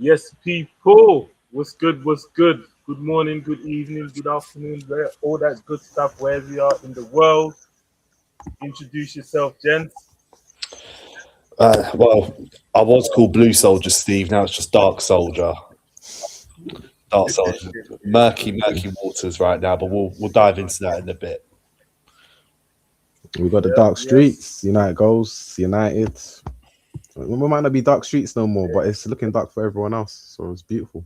Yes, people. What's good? What's good? Good morning, good evening, good afternoon, all that good stuff wherever you are in the world. Introduce yourself, gents. Well, I was called Blue Soldier, Steve. Now it's just Dark Soldier. Dark Soldier. Murky waters right now, but we'll dive into that in a bit. We got the Yeah, dark yes. streets, United goals, United. We might not be dark streets no more, but it's looking dark for everyone else. So it's beautiful.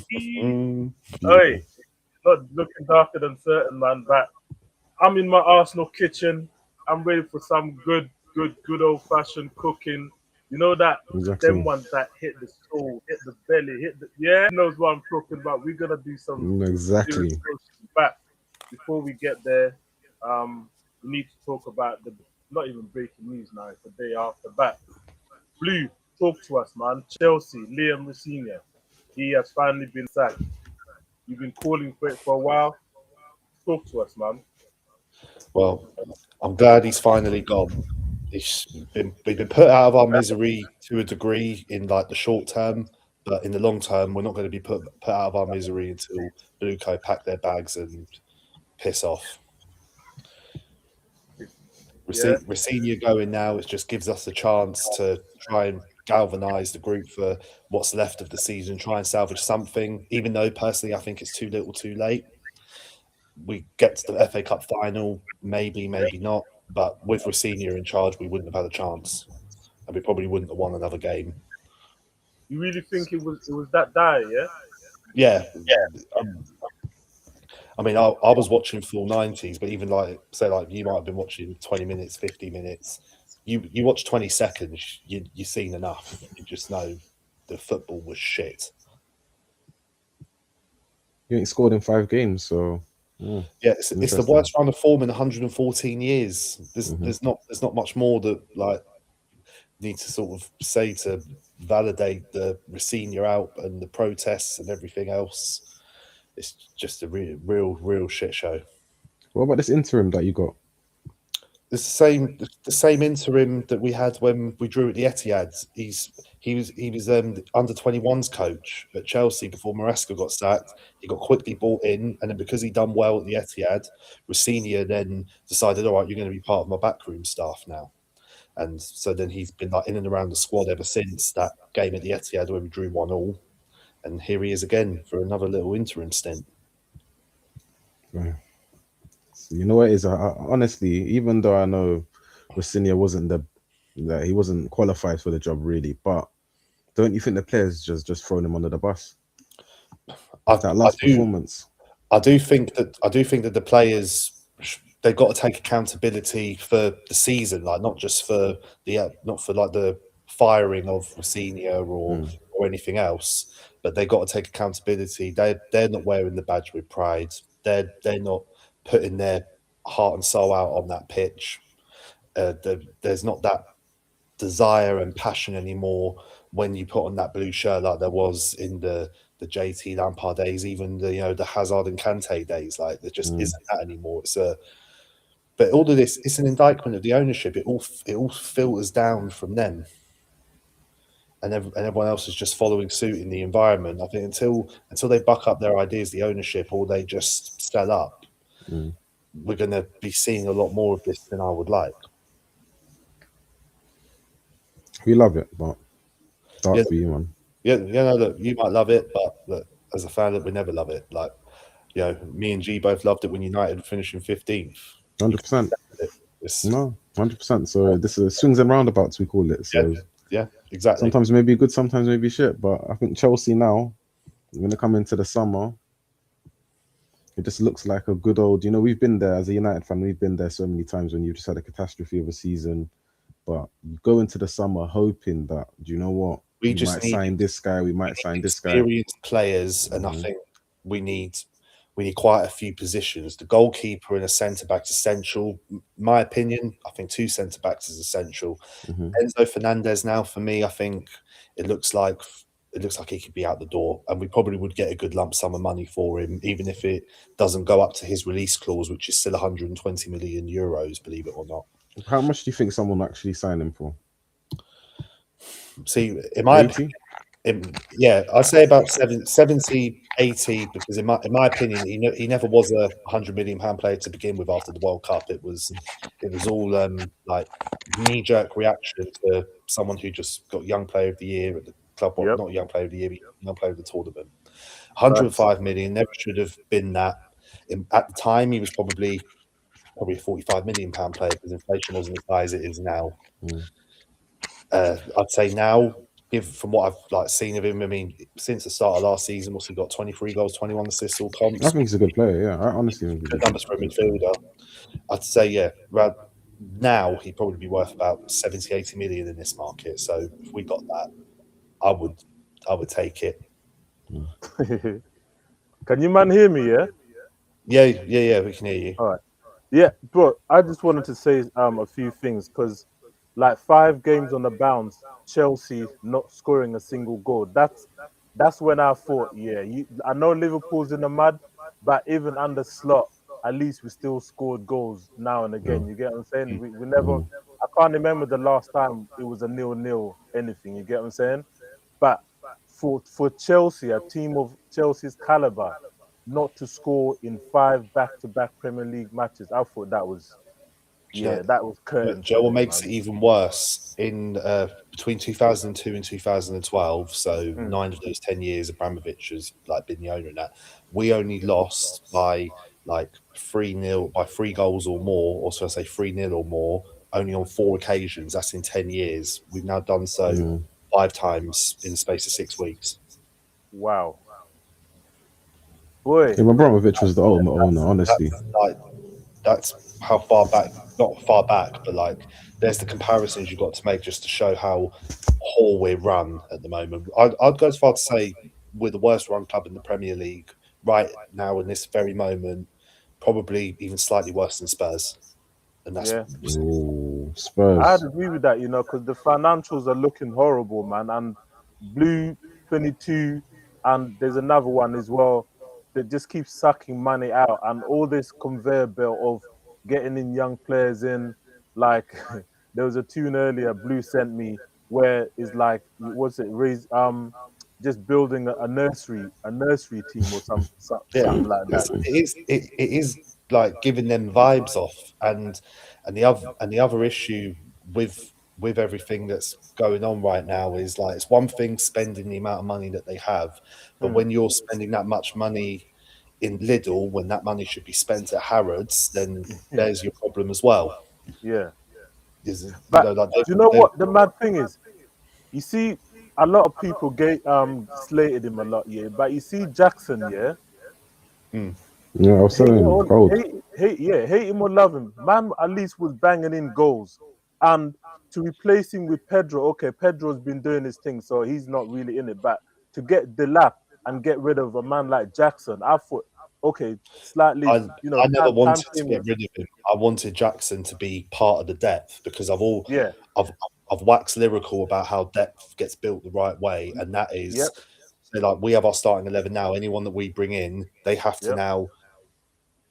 Hey, Beautiful. not looking darker than certain, man, but I'm in my Arsenal kitchen. I'm ready for some good old fashioned cooking. You know that them Exactly. ones that hit the soul, hit the belly, hit the yeah, knows what I'm talking about. We're gonna do some serious Exactly. cooking. But before we get there, we need to talk about the not even breaking news now, it's the day after. But Blue, talk to us, man. Chelsea, Liam Rosenior, he has finally been sacked. You've been calling for it for a while. Talk to us, man. Well, I'm glad he's finally gone. We've been put out of our misery to a degree in like the short term, but in the long term, we're not going to be put out of our misery until Blueco pack their bags and piss off. Yeah, Rosenior going now, it just gives us a chance to try and galvanise the group for what's left of the season, try and salvage something, even though personally I think it's too little too late. We get to the FA Cup final, maybe not, but with Rosenior in charge, we wouldn't have had a chance, and we probably wouldn't have won another game. you really think it was that dire? Yeah. Yeah, um, I mean, I was watching full 90s, but even like say like you might have been watching 20 minutes, 50 minutes. You watch 20 seconds, you've seen enough. You just know the football was shit. You ain't scored in 5 games, so Yeah, it's the interesting. worst run of form in 114 years. There's not much more that like need to sort of say to validate the Rosenior out and the protests and everything else. It's just a real shit show. What about this interim that you got? It's the same interim that we had when we drew at the Etihad. He was under 21s coach at Chelsea before Maresca got sacked. He got quickly bought in, and then because he done well at the Etihad, Rosenior then decided, all right, you're going to be part of my backroom staff now. And so then he's been like in and around the squad ever since that game at the Etihad where we drew 1-1. And here he is again for another little interim stint. Yeah. So you know what it is? Honestly, even though I know Rossinia wasn't that he wasn't qualified for the job really, but don't you think the players just thrown him under the bus? I, That I last do performance. I do think that the players they've got to take accountability for the season, like not just for not for like the firing of senior or anything else, but they got to take accountability. They're not wearing the badge with pride. They're not putting their heart and soul out on that pitch. There's not that desire and passion anymore when you put on that blue shirt like there was in the JT Lampard days, even the Hazard and Kante days. Like there just isn't that anymore. But all of this, it's an indictment of the ownership. It all filters down from them, and everyone else is just following suit in the environment. I think until they buck up their ideas, the ownership, or they just sell up, Mm. we're going to be seeing a lot more of this than I would like. We love it, but Yeah, dark for you, man. yeah, look, you might love it, but look, as a fan, we never love it. Like, me and G both loved it when United finished in 15th. You 100%. it. It's, No, 100%. So this is swings and roundabouts we call it. yeah, So yeah, exactly. sometimes maybe good, sometimes maybe shit. But I think Chelsea now, when they come into the summer, it just looks like a good old. We've been there as a United fan. We've been there so many times when you've just had a catastrophe of a season. But you go into the summer hoping that, do you know what? We We just might sign this guy. We might sign this guy. experienced players, and I think we need quite a few positions. The goalkeeper and a centre back is essential. My opinion, I think two centre backs is essential. Hmm. Enzo Fernandez now for me, I think it looks like he could be out the door, and we probably would get a good lump sum of money for him, even if it doesn't go up to his release clause, which is still 120 million euros, believe it or not. How much do you think someone will actually sign him for? See, in my opinion, 80? Yeah, I'd say about 70, 80, because in my opinion, he never was a £100 million player to begin with after the World Cup. It was all like knee-jerk reaction to someone who just got Young Player of the Year at the club, well, Yep. not Young Player of the Year, but Young Player of the tournament. Facts. 105 million, never should have been that. At the time, he was probably a £45 million player because inflation wasn't as high as it is now. I'd say now, from what I've seen of him, I mean, since the start of last season, what's he got? 23 goals, 21 assists, all comps. I think he's a good player. Yeah, I honestly think he's a Good good numbers for a midfielder. I'd say, yeah, now he'd probably be worth about 70, 80 million in this market. So if we got that, I would take it. Can you man hear me? Yeah. Yeah, we can hear you. All right. Yeah, bro. I just wanted to say a few things because, like, 5 games on the bounce, Chelsea not scoring a single goal. That's when I thought, yeah, I know Liverpool's in the mud, but even under Slot, at least we still scored goals now and again. You get what I'm saying? We never. I can't remember the last time it was a 0-0 anything. You get what I'm saying? But for Chelsea, a team of Chelsea's caliber, not to score in 5 back-to-back Premier League matches, I thought that was, that was curtain. Joe, what makes it even worse, in between 2002 and 2012, so 9 of those 10 years, Abramovich has been the owner in that. We only lost by 3-0, by 3 goals or more, or so I say 3-0 or more, only on 4 occasions. That's in 10 years. We've now done so 5 times in the space of 6 weeks. Wow. Boy, Abramovich was the owner, honestly. That's how far back, not far back, but there's the comparisons you've got to make just to show how poor we're run at the moment. I'd go as far to say we're the worst run club in the Premier League right now in this very moment, probably even slightly worse than Spurs. And that's Spurs. I'd agree with that, because the financials are looking horrible, man. And Blue 22, and there's another one as well that just keeps sucking money out, and all this conveyor belt of getting in young players in. Like there was a tune earlier Blue sent me where it's like, what's it, just building a nursery team or something like that. It is like giving them vibes off, and the other issue with everything that's going on right now is it's one thing spending the amount of money that they have, but when you're spending that much money in Lidl when that money should be spent at Harrods, then there's your problem as well. Yeah. But do you know what the mad thing is? You see, a lot of people slated him a lot, but you see Jackson, I was saying gold. Hate him or love him, man. At least was banging in goals, and to replace him with Pedro. Okay, Pedro's been doing his thing, so he's not really in it. But to get the lap and get rid of a man like Jackson, I thought, okay, slightly. I never wanted to get rid of him. I wanted Jackson to be part of the depth because I've waxed lyrical about how depth gets built the right way, and that is so we have our starting 11 now. Anyone that we bring in, they have to now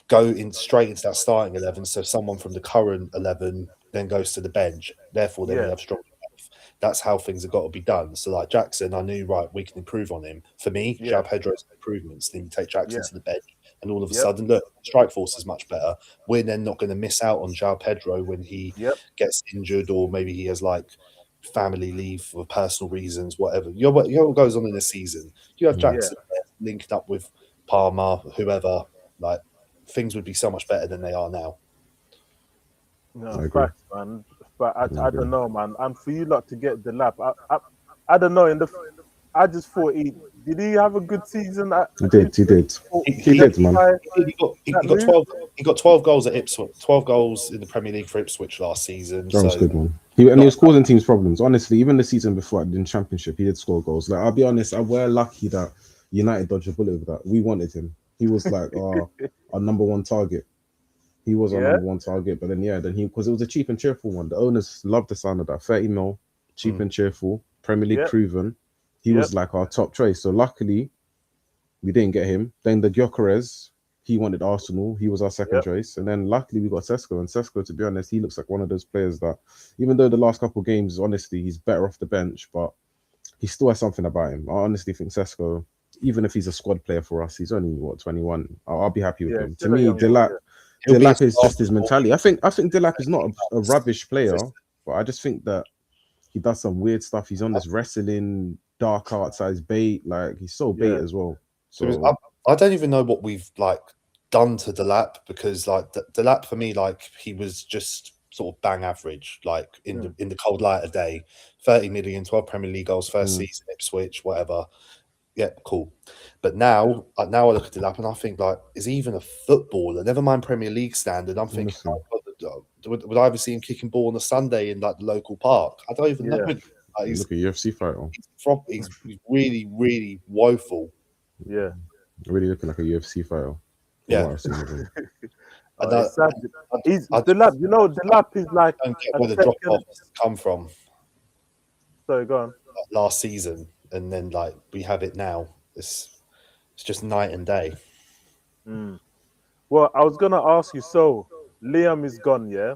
go in straight into that starting 11. So someone from the current 11 then goes to the bench. Therefore, then we have strong depth. That's how things have got to be done. So Jackson, I knew we can improve on him. For me, João Pedro's improvements. Then you take Jackson to the bench, and all of a sudden, look, strike force is much better. We're then not going to miss out on João Pedro when he gets injured, or maybe he has family leave for personal reasons, whatever. You know what goes on in a season. You have Jackson linked up with Palmer, whoever. Things would be so much better than they are now. No, facts, man. But I don't know, man. And for you lot to get the lap, I don't know. I just thought did he have a good season? He did. He did, man. He got 12 goals at Ipswich. 12 goals in the Premier League for Ipswich last season. That was good, man. He was causing teams problems. Honestly, even the season before in the Championship, he did score goals. I'll be honest, we're lucky that United dodged a bullet with that. We wanted him. He was our number 1 target. He was our number 1 target, but then because it was a cheap and cheerful one. The owners loved the sound of that. 30 mil, cheap and cheerful, Premier League proven. He was our top choice. So luckily, we didn't get him. Then the Gyökeres, he wanted Arsenal. He was our second choice. And then luckily we got Sesko. And Sesko, to be honest, he looks like one of those players that, even though the last couple of games, honestly, he's better off the bench, but he still has something about him. I honestly think Sesko, even if he's a squad player for us, he's only what 21. I'll be happy with Yeah, him. To still a me, young boy, Delap, He'll be a Delap is just his starter. mentality. I think Delap is not a rubbish player, but I just think that he does some weird stuff. He's on this wrestling dark arts size bait. Like he's so bait Yeah. as well. Because So I don't even know what we've like done to Delap, because like Delap for me, like he was just sort of bang average, like in the cold light of day. 30 million, 12 Premier League goals, first season, Ipswich, whatever. Yeah, cool. But now I look at Delap and I think, like, is he even a footballer? Never mind Premier League standard. I'm thinking, honestly, would I ever see him kicking ball on a Sunday in like the local park? I don't even know. Yeah. Like, look at UFC fighter. he's really, really woeful. Yeah. Really looking like a UFC fighter. From Yeah. what I've seen of him. It's sad. He's I the lap. You know, the lap is like don't get a where the drop second. off has come from Sorry, go on. last season, and then like we have it now. It's just night and day. Well, I was gonna ask you. So Liam is gone, yeah,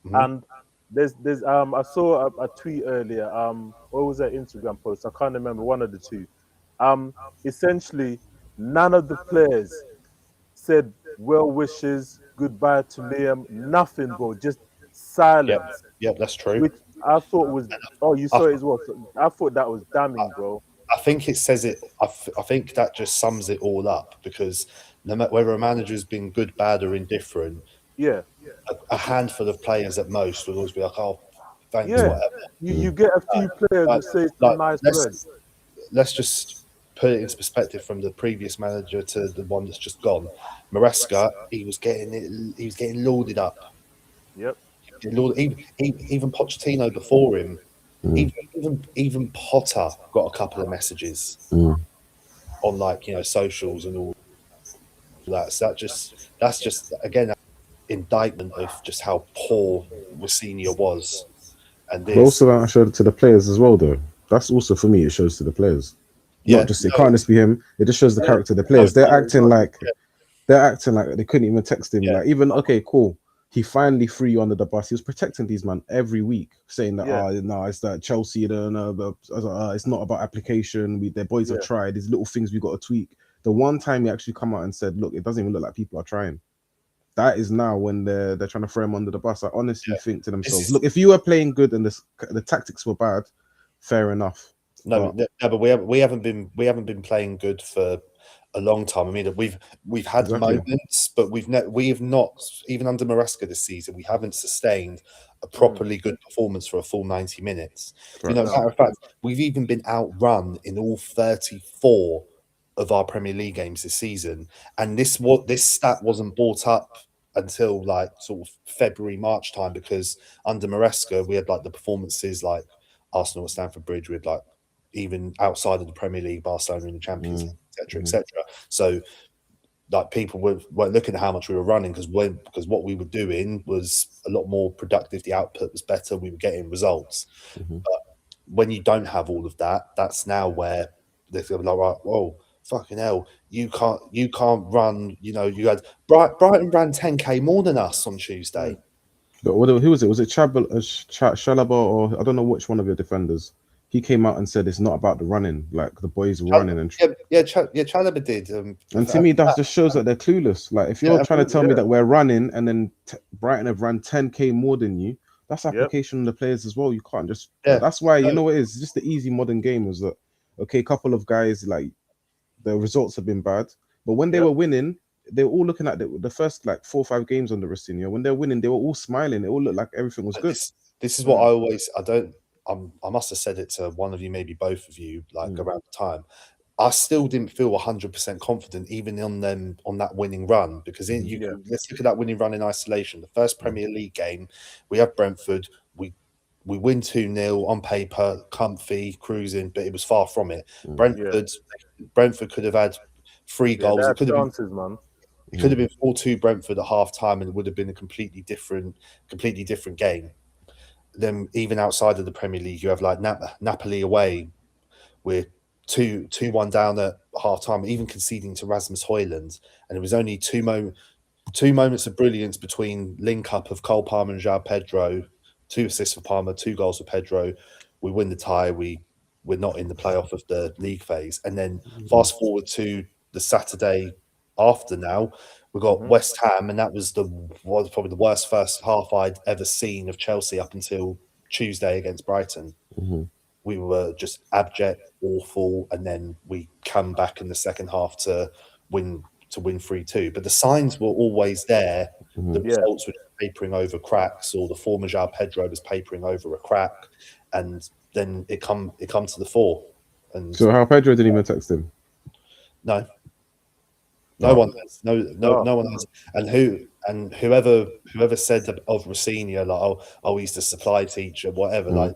Mhm. and there's I saw a tweet earlier. What was that Instagram post? I can't remember, one of the two. Essentially, none of the players said well wishes, goodbye to Liam. Nothing, bro. Just silence. Yep, that's true. Which I thought was. Oh, you saw it as well. So I thought that was damning, bro. I think it says it. I think that just sums it all up, because no matter whether a manager's been good, bad, or indifferent, Yeah, a handful of players at most will always be like, "Oh, thanks, yeah. whatever." You get a few players Like, that say some like nice let's words. let's just put it into perspective from the previous manager to the one that's just gone. Maresca, he was getting lauded up. Yep. Even Pochettino before him, even Potter got a couple of messages on, like, socials and all that. So that's just again indictment of just how poor Senior was. And But also that showed it to the players as well, though. That's also for me. It shows to the players. Not just it can't just be him. It just shows the character of the players. They're acting like they couldn't even text him. Like even okay, cool. He finally threw you under the bus. He was protecting these man every week, saying that no, it's that Chelsea. It's not about application. Their boys have tried. These little things we got to tweak. The one time he actually come out and said, "Look, it doesn't even look like people are trying." That is now when they're trying to throw him under the bus. I honestly think to themselves, "Look, if you were playing good and the tactics were bad, fair enough." But we haven't been playing good for a long time. I mean, we've had moments, but we have not, even under Maresca this season, we haven't sustained a properly good performance for a full 90 minutes. Matter of fact, we've even been outrun in all 34 of our Premier League games this season, and this stat wasn't brought up until like sort of February, March time, because under Maresca we had like the performances like Arsenal at Stamford Bridge, with like even outside of the Premier League, Barcelona in the Champions League, etc., etc. So, like, people were looking at how much we were running, because what we were doing was a lot more productive. The output was better. We were getting results. But when you don't have all of that, that's now where they're going to be like, right, whoa, fucking hell, you can't run. You had Brighton ran 10k more than us on Tuesday. But who was it? Was it Chalaba, or I don't know which one of your defenders? He came out and said it's not about the running, like the boys running and Chalaba did. And to me, that just shows that they're clueless. Like if you're trying to tell me that we're running and then Brighton have run 10k more than you, that's application on the players as well. You can't just. That's why you know what it is. It's just the easy modern game was that okay, a couple of guys like the results have been bad, but when they were winning, they were all looking at the first like 4 or 5 games on the Rosinha. When they're winning, they were all smiling. It all looked like everything was good. This is what I must have said it to one of you, maybe both of you, like around the time. I still didn't feel 100% confident even on that winning run, because let's look at that winning run in isolation. The first Premier League game, we have Brentford, we win 2-0 on paper, comfy, cruising, but it was far from it. Brentford could have had 3 goals. It could have chances, man. It could have been 4-2 Brentford at half time, and it would have been a completely different game. Then even outside of the Premier League, you have like Napoli away, we're 2-1 down at half time, even conceding to Rasmus Højlund, and it was only two moments of brilliance between link up of Cole Palmer and João Pedro, 2 assists for Palmer, 2 goals for Pedro. We win the tie. We we're not in the playoff of the league phase. And then fast forward to the Saturday after now, we got West Ham, and that was probably the worst first half I'd ever seen of Chelsea up until Tuesday against Brighton. We were just abject, awful, and then we come back in the second half to win 3-2. But the signs were always there. The results were papering over cracks, or the former João Pedro was papering over a crack, and then it come to the fore. And So how Pedro didn't even text him? no one has. No one has. And whoever said of Rosinha, like, oh, he's the supply teacher, whatever, like,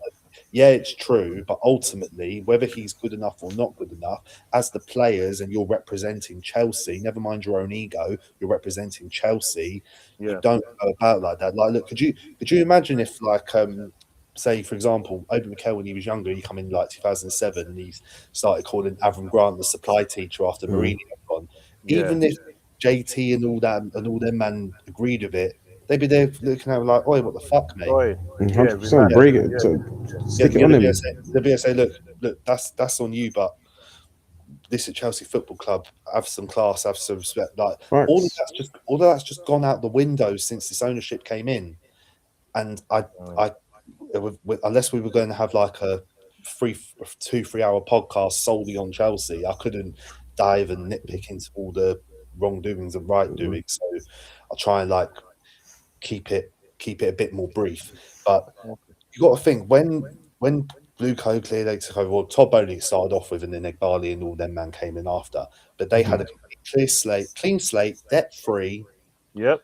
yeah, it's true, but ultimately, whether he's good enough or not good enough, as the players, and you're representing Chelsea, never mind your own ego, you're representing Chelsea. You don't go about like that. Like, look, could you imagine if, like, say, for example, Obi Mikel, when he was younger, he come in like 2007, and he started calling Avram Grant the supply teacher after Mourinho had gone. Even if JT and all them man agreed with it, they'd be there looking at him like, "Oi, what the fuck, mate?" 100%. Break it. Stick it on him. They'd be say, "Look, that's on you, but this at Chelsea Football Club, have some class, have some respect." Like, all of that's just gone out the window since this ownership came in. And unless we were going to have like a 2-3 hour podcast solely on Chelsea, I couldn't dive and nitpick into all the wrongdoings and right doings. So I'll try and like keep it a bit more brief. But you got to think, when Blue Co clearly took over, well, Todd Bowley started off with, and then Egbali and all them man came in after. But they had a complete clean slate, debt free. Yep.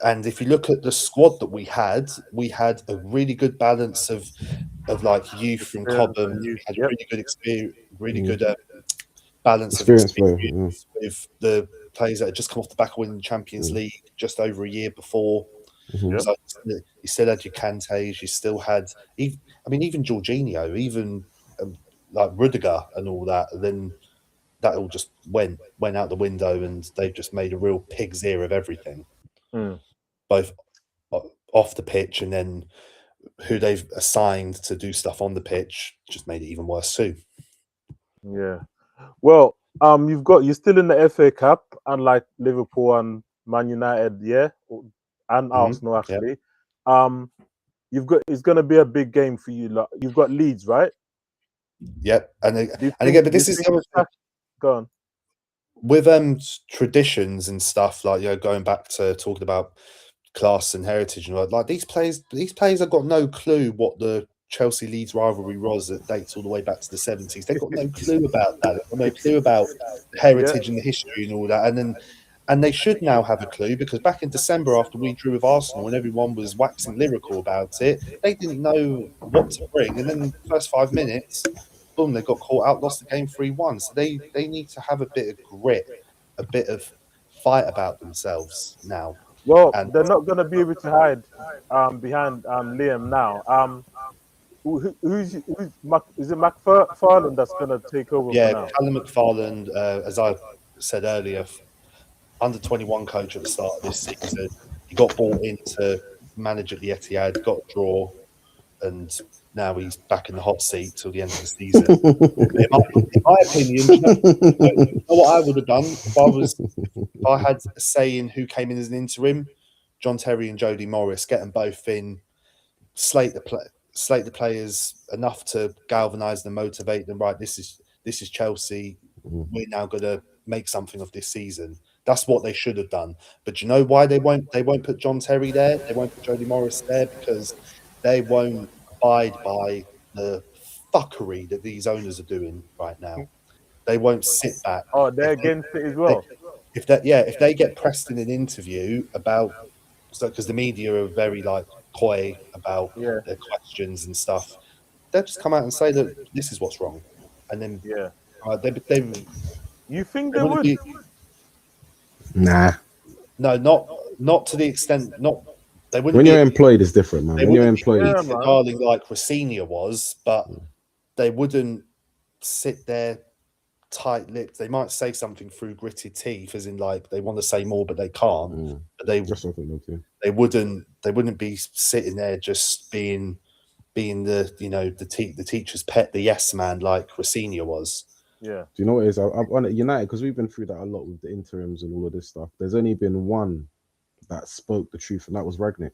And if you look at the squad that we had a really good balance of like youth from Cobham. We had a really good experience, really good balance of experience with the players that had just come off the back of winning the Champions League just over a year before. So you still had your Kantés, you still had, even Jorginho, even like Rudiger and all that. And then that all just went out the window, and they've just made a real pig's ear of everything, both off the pitch, and then who they've assigned to do stuff on the pitch just made it even worse too. Yeah. Well, you're still in the FA Cup, unlike Liverpool and Man United, and Arsenal actually. It's going to be a big game for you. Like, you've got Leeds, right? Yep. And again, but this is go on. With traditions and stuff, like, going back to talking about class and heritage and all that, like, these players have got no clue what the Chelsea Leeds rivalry was that dates all the way back to the 70s. They've got no clue about that. They've got no clue about heritage and the history and all that. And they should now have a clue, because back in December, after we drew with Arsenal and everyone was waxing lyrical about it, they didn't know what to bring. And then the first 5 minutes, boom, they got caught out, lost the game 3-1. So they need to have a bit of grit, a bit of fight about themselves now. Well, they're not going to be able to hide behind Liam now. Is it McFarland that's going to take over? Yeah, for now? Callum McFarland, as I said earlier, under 21 coach at the start of this season. He got brought in to manage at the Etihad, got a draw, and now he's back in the hot seat till the end of the season. in my opinion, you know what I would have done if I had a say in who came in as an interim? John Terry and Jody Morris, get them both in, slate the players enough to galvanise them, motivate them. Right, this is Chelsea. We're now going to make something of this season. That's what they should have done. But you know why they won't put John Terry there? They won't put Jody Morris there, because they won't abide by the fuckery that these owners are doing right now. They won't sit back. Oh, they're against it as well. If they get pressed in an interview because the media are very like coy about their questions and stuff, they'll just come out and say that this is what's wrong, and then you think they would? Nah. No, not to the extent. They wouldn't. When you're employed, it's different, man. When you're employed, darling like Rosinha was, but they wouldn't sit there tight-lipped. They might say something through gritted teeth, as in like they want to say more, but they can't. But they wouldn't be sitting there just being being the the teacher's pet, the yes man, like Rosenior was. Yeah. Do you know what it is? I'm on United because we've been through that a lot with the interims and all of this stuff. There's only been one that spoke the truth, and that was Ragnick.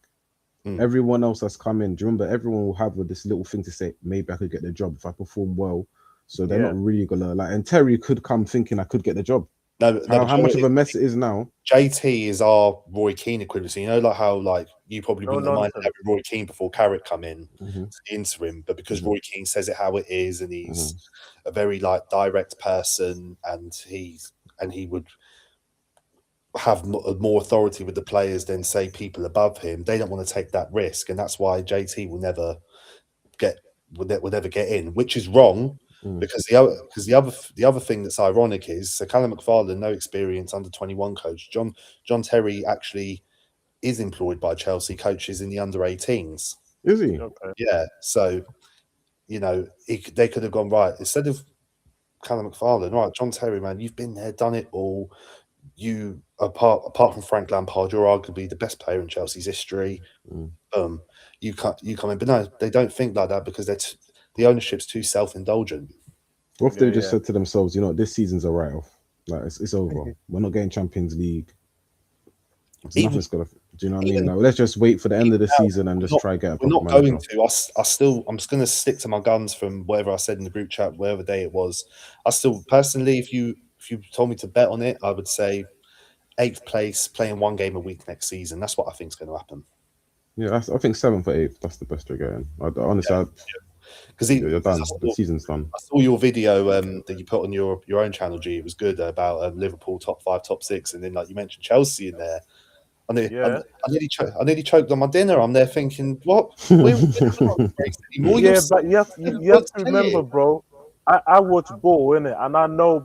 Everyone else that's come in, do you remember? Everyone will have this little thing to say, maybe I could get the job if I perform well. So they're not really gonna like. And Terry could come thinking I could get the job. No, how much of a mess it is now. JT is our Roy Keane equivalent. So, you know, like how like you probably wouldn't have minded having Roy Keane before Carrick come in to the interim, but because Roy Keane says it how it is, and he's a very like direct person, and he would have more authority with the players than say people above him. They don't want to take that risk, and that's why JT will never get in, which is wrong. Because the other thing that's ironic is so Callum McFarlane, no experience, under 21 coach. John Terry actually is employed by Chelsea, coaches in the under 18s. Is he? Okay. Yeah. So, you know, they could have gone right instead of Callum McFarlane. Right, John Terry, man, you've been there, done it all. You apart from Frank Lampard, you're arguably the best player in Chelsea's history. You come in, but no, they don't think like that because the ownership's too self-indulgent. What if they just said to themselves, you know, this season's a write-off. Like it's over. We're not getting Champions League. Nothing's gonna. Do you know what I mean? Like, let's just wait for the end of the season and just try get. We're not going to. I'm just going to stick to my guns from whatever I said in the group chat, whatever day it was. I still personally, if you told me to bet on it, I would say 8th place, playing 1 game a week next season. That's what I think is going to happen. Yeah, I think 7th or 8th. That's the best we're getting. Honestly, because you're done. The season's done. I saw your video that you put on your own channel, G. It was good about Liverpool top 5, top 6, and then like you mentioned Chelsea in there. I nearly choked on my dinner. I'm there thinking, what? But you have to remember, bro. I watch ball, innit, and I know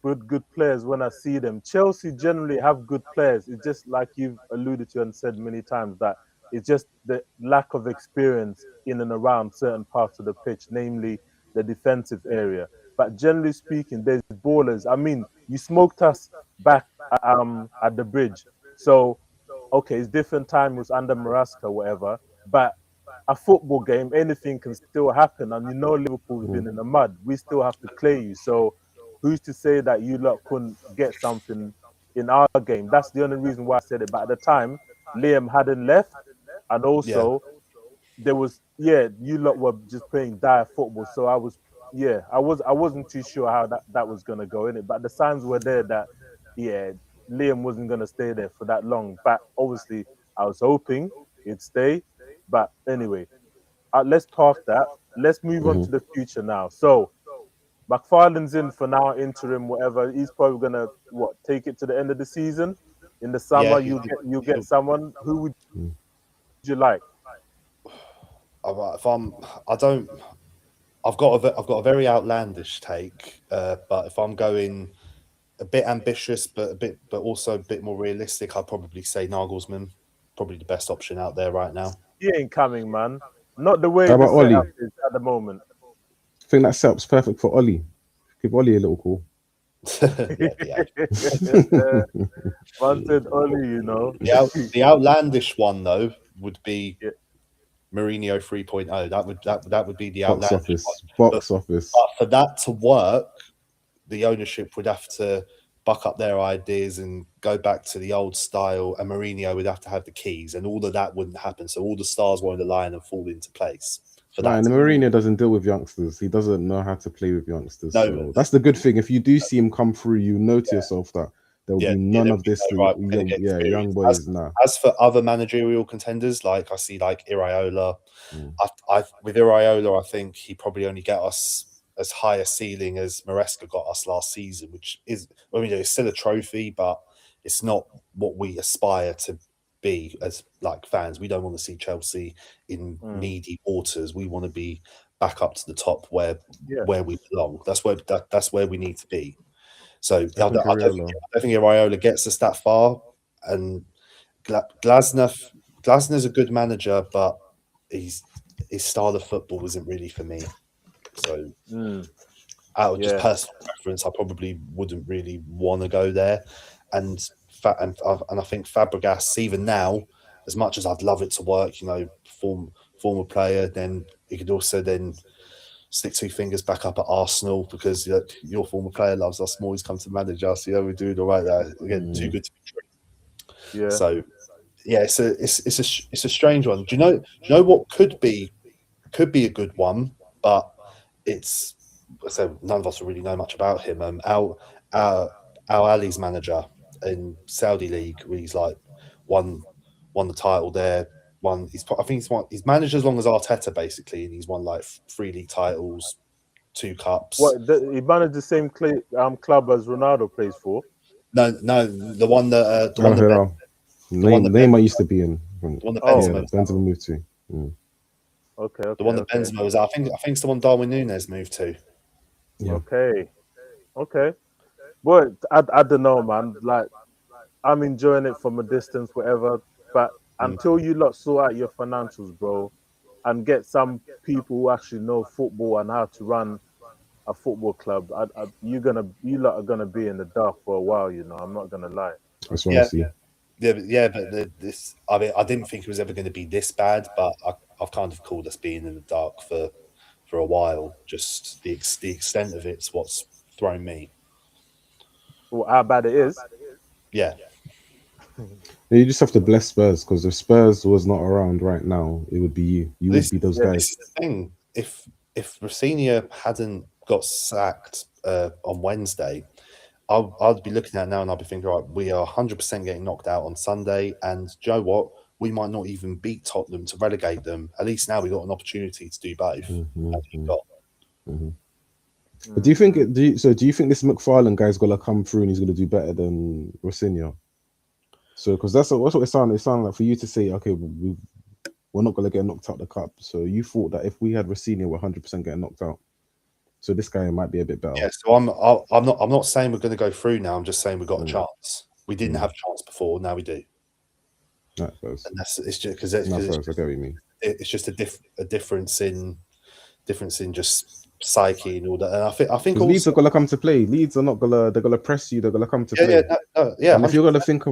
good players when I see them. Chelsea generally have good players. It's just like you've alluded to and said many times that it's just the lack of experience in and around certain parts of the pitch, namely the defensive area. But generally speaking, there's ballers. I mean, you smoked us back at the bridge. So, okay, it's different time. It was under Marasca, whatever. But a football game, anything can still happen. And you know Liverpool's been in the mud. We still have to play you. So who's to say that you lot couldn't get something in our game? That's the only reason why I said it. But at the time, Liam hadn't left. And also, there was, you lot were just playing dire football. So I wasn't too sure how that was going to go in it. But the signs were there that, Liam wasn't going to stay there for that long. But obviously, I was hoping he'd stay. But anyway, let's park that. Let's move on to the future now. So, McFarlane's in for now, interim, whatever. He's probably going to, take it to the end of the season? In the summer, you get someone. Who would you like? I've got a very outlandish take, but if I'm going a bit ambitious, but also a bit more realistic, I'd probably say Nagelsmann, probably the best option out there right now. He ain't coming, man. Not the way the setup is at the moment. I think that setup's perfect for Ollie. Give Ollie a little call. Wanted Ollie, you know. The outlandish one though would be Mourinho 3.0. That would be the outlandish box office. But for that to work, the ownership would have to buck up their ideas and go back to the old style, and Mourinho would have to have the keys, and all of that wouldn't happen. So all the stars won't align and fall into place. And Mourinho doesn't deal with youngsters. He doesn't know how to play with youngsters. No, so that's the good thing. If you do see him come through, you know to yourself that there will be none of this young boys now. As for other managerial contenders, like I see like Iraola, with Iraola, I think he probably only get us as high a ceiling as Maresca got us last season, which is, it's still a trophy, but it's not what we aspire to be as like fans. We don't want to see Chelsea in needy waters. We want to be back up to the top where we belong. That's where we need to be. So I don't think Iraola gets us that far. And Glasner's a good manager, but his style of football isn't really for me. So out of just personal preference, I probably wouldn't really want to go there. And I think Fabregas, even now, as much as I'd love it to work, former player, then he could also then stick two fingers back up at Arsenal because your former player loves us more. He's come to manage us. We're doing all right there. Again, too good to be true. Yeah. So yeah, it's a strange one. Do you know what could be a good one, but it's so none of us really know much about him. Al Ali's manager in Saudi League, where he's like won the title there. I think he's managed as long as Arteta basically, and he's won like 3 league titles, 2 cups. What he managed the same club as Ronaldo plays for? No, the one that Neymar used to be in. The one that Benzema moved to. Okay. The one that Benzema was. I think it's the one Darwin Núñez moved to. Yeah. Okay. But I don't know, man. Like, I'm enjoying it from a distance, whatever. But until you lot sort out your financials, bro, and get some people who actually know football and how to run a football club, you lot are gonna be in the dark for a while. I'm not gonna lie. That's what I see. Yeah, but I mean, I didn't think it was ever going to be this bad, but I've kind of called us being in the dark for a while. Just the extent of it's what's thrown me. Well, how bad it is? Yeah. You just have to bless Spurs, because if Spurs was not around right now, it would be you. You would be those guys. This is the thing. If Rosenior hadn't got sacked on Wednesday, I'd be looking at it now and I'd be thinking, right, we are 100% getting knocked out on Sunday, and do you know what? We might not even beat Tottenham to relegate them. At least now we got an opportunity to do both. But do you think this McFarlane guy's gonna come through and he's gonna do better than Rosenior? So, because that's what it sounded. It sounded like for you to say, okay, we're not gonna get knocked out the cup. So you thought that if we had Rosenior, we're 100% getting knocked out. So this guy might be a bit better. Yeah. So I'm not saying we're going to go through now. I'm just saying we've got a chance. We didn't have a chance before. Now we do. And it's just because I get what you mean. It's just a difference in just psyche and all that. And I think Leeds are gonna come to play. Leeds are not gonna. They're gonna press you. They're gonna come to play. Yeah. And if you're gonna think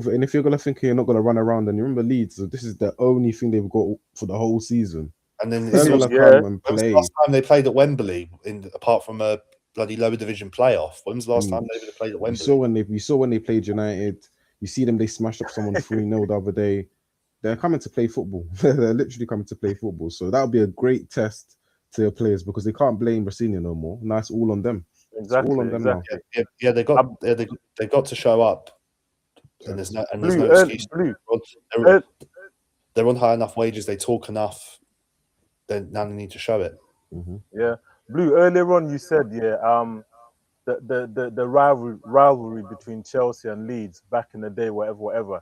you're not gonna run around, and you remember Leeds, this is the only thing they've got for the whole season. And then they're gonna come and play. When was the last time they played at Wembley, apart from a bloody lower division playoff? When was the last time they would have played at Wembley? You saw when they played United. You see them. They smashed up someone 3-0 the other day. They're coming to play football. They're literally coming to play football. So that would be a great test to your players, because they can't blame Rosenior no more. Now it's all on them. Exactly. It's all on them now. Yeah, they got to show up, and there's no excuse. They're on high enough wages. They talk enough. Then now they need to show it. Yeah, Blue. Earlier on, you said the rivalry between Chelsea and Leeds back in the day, whatever.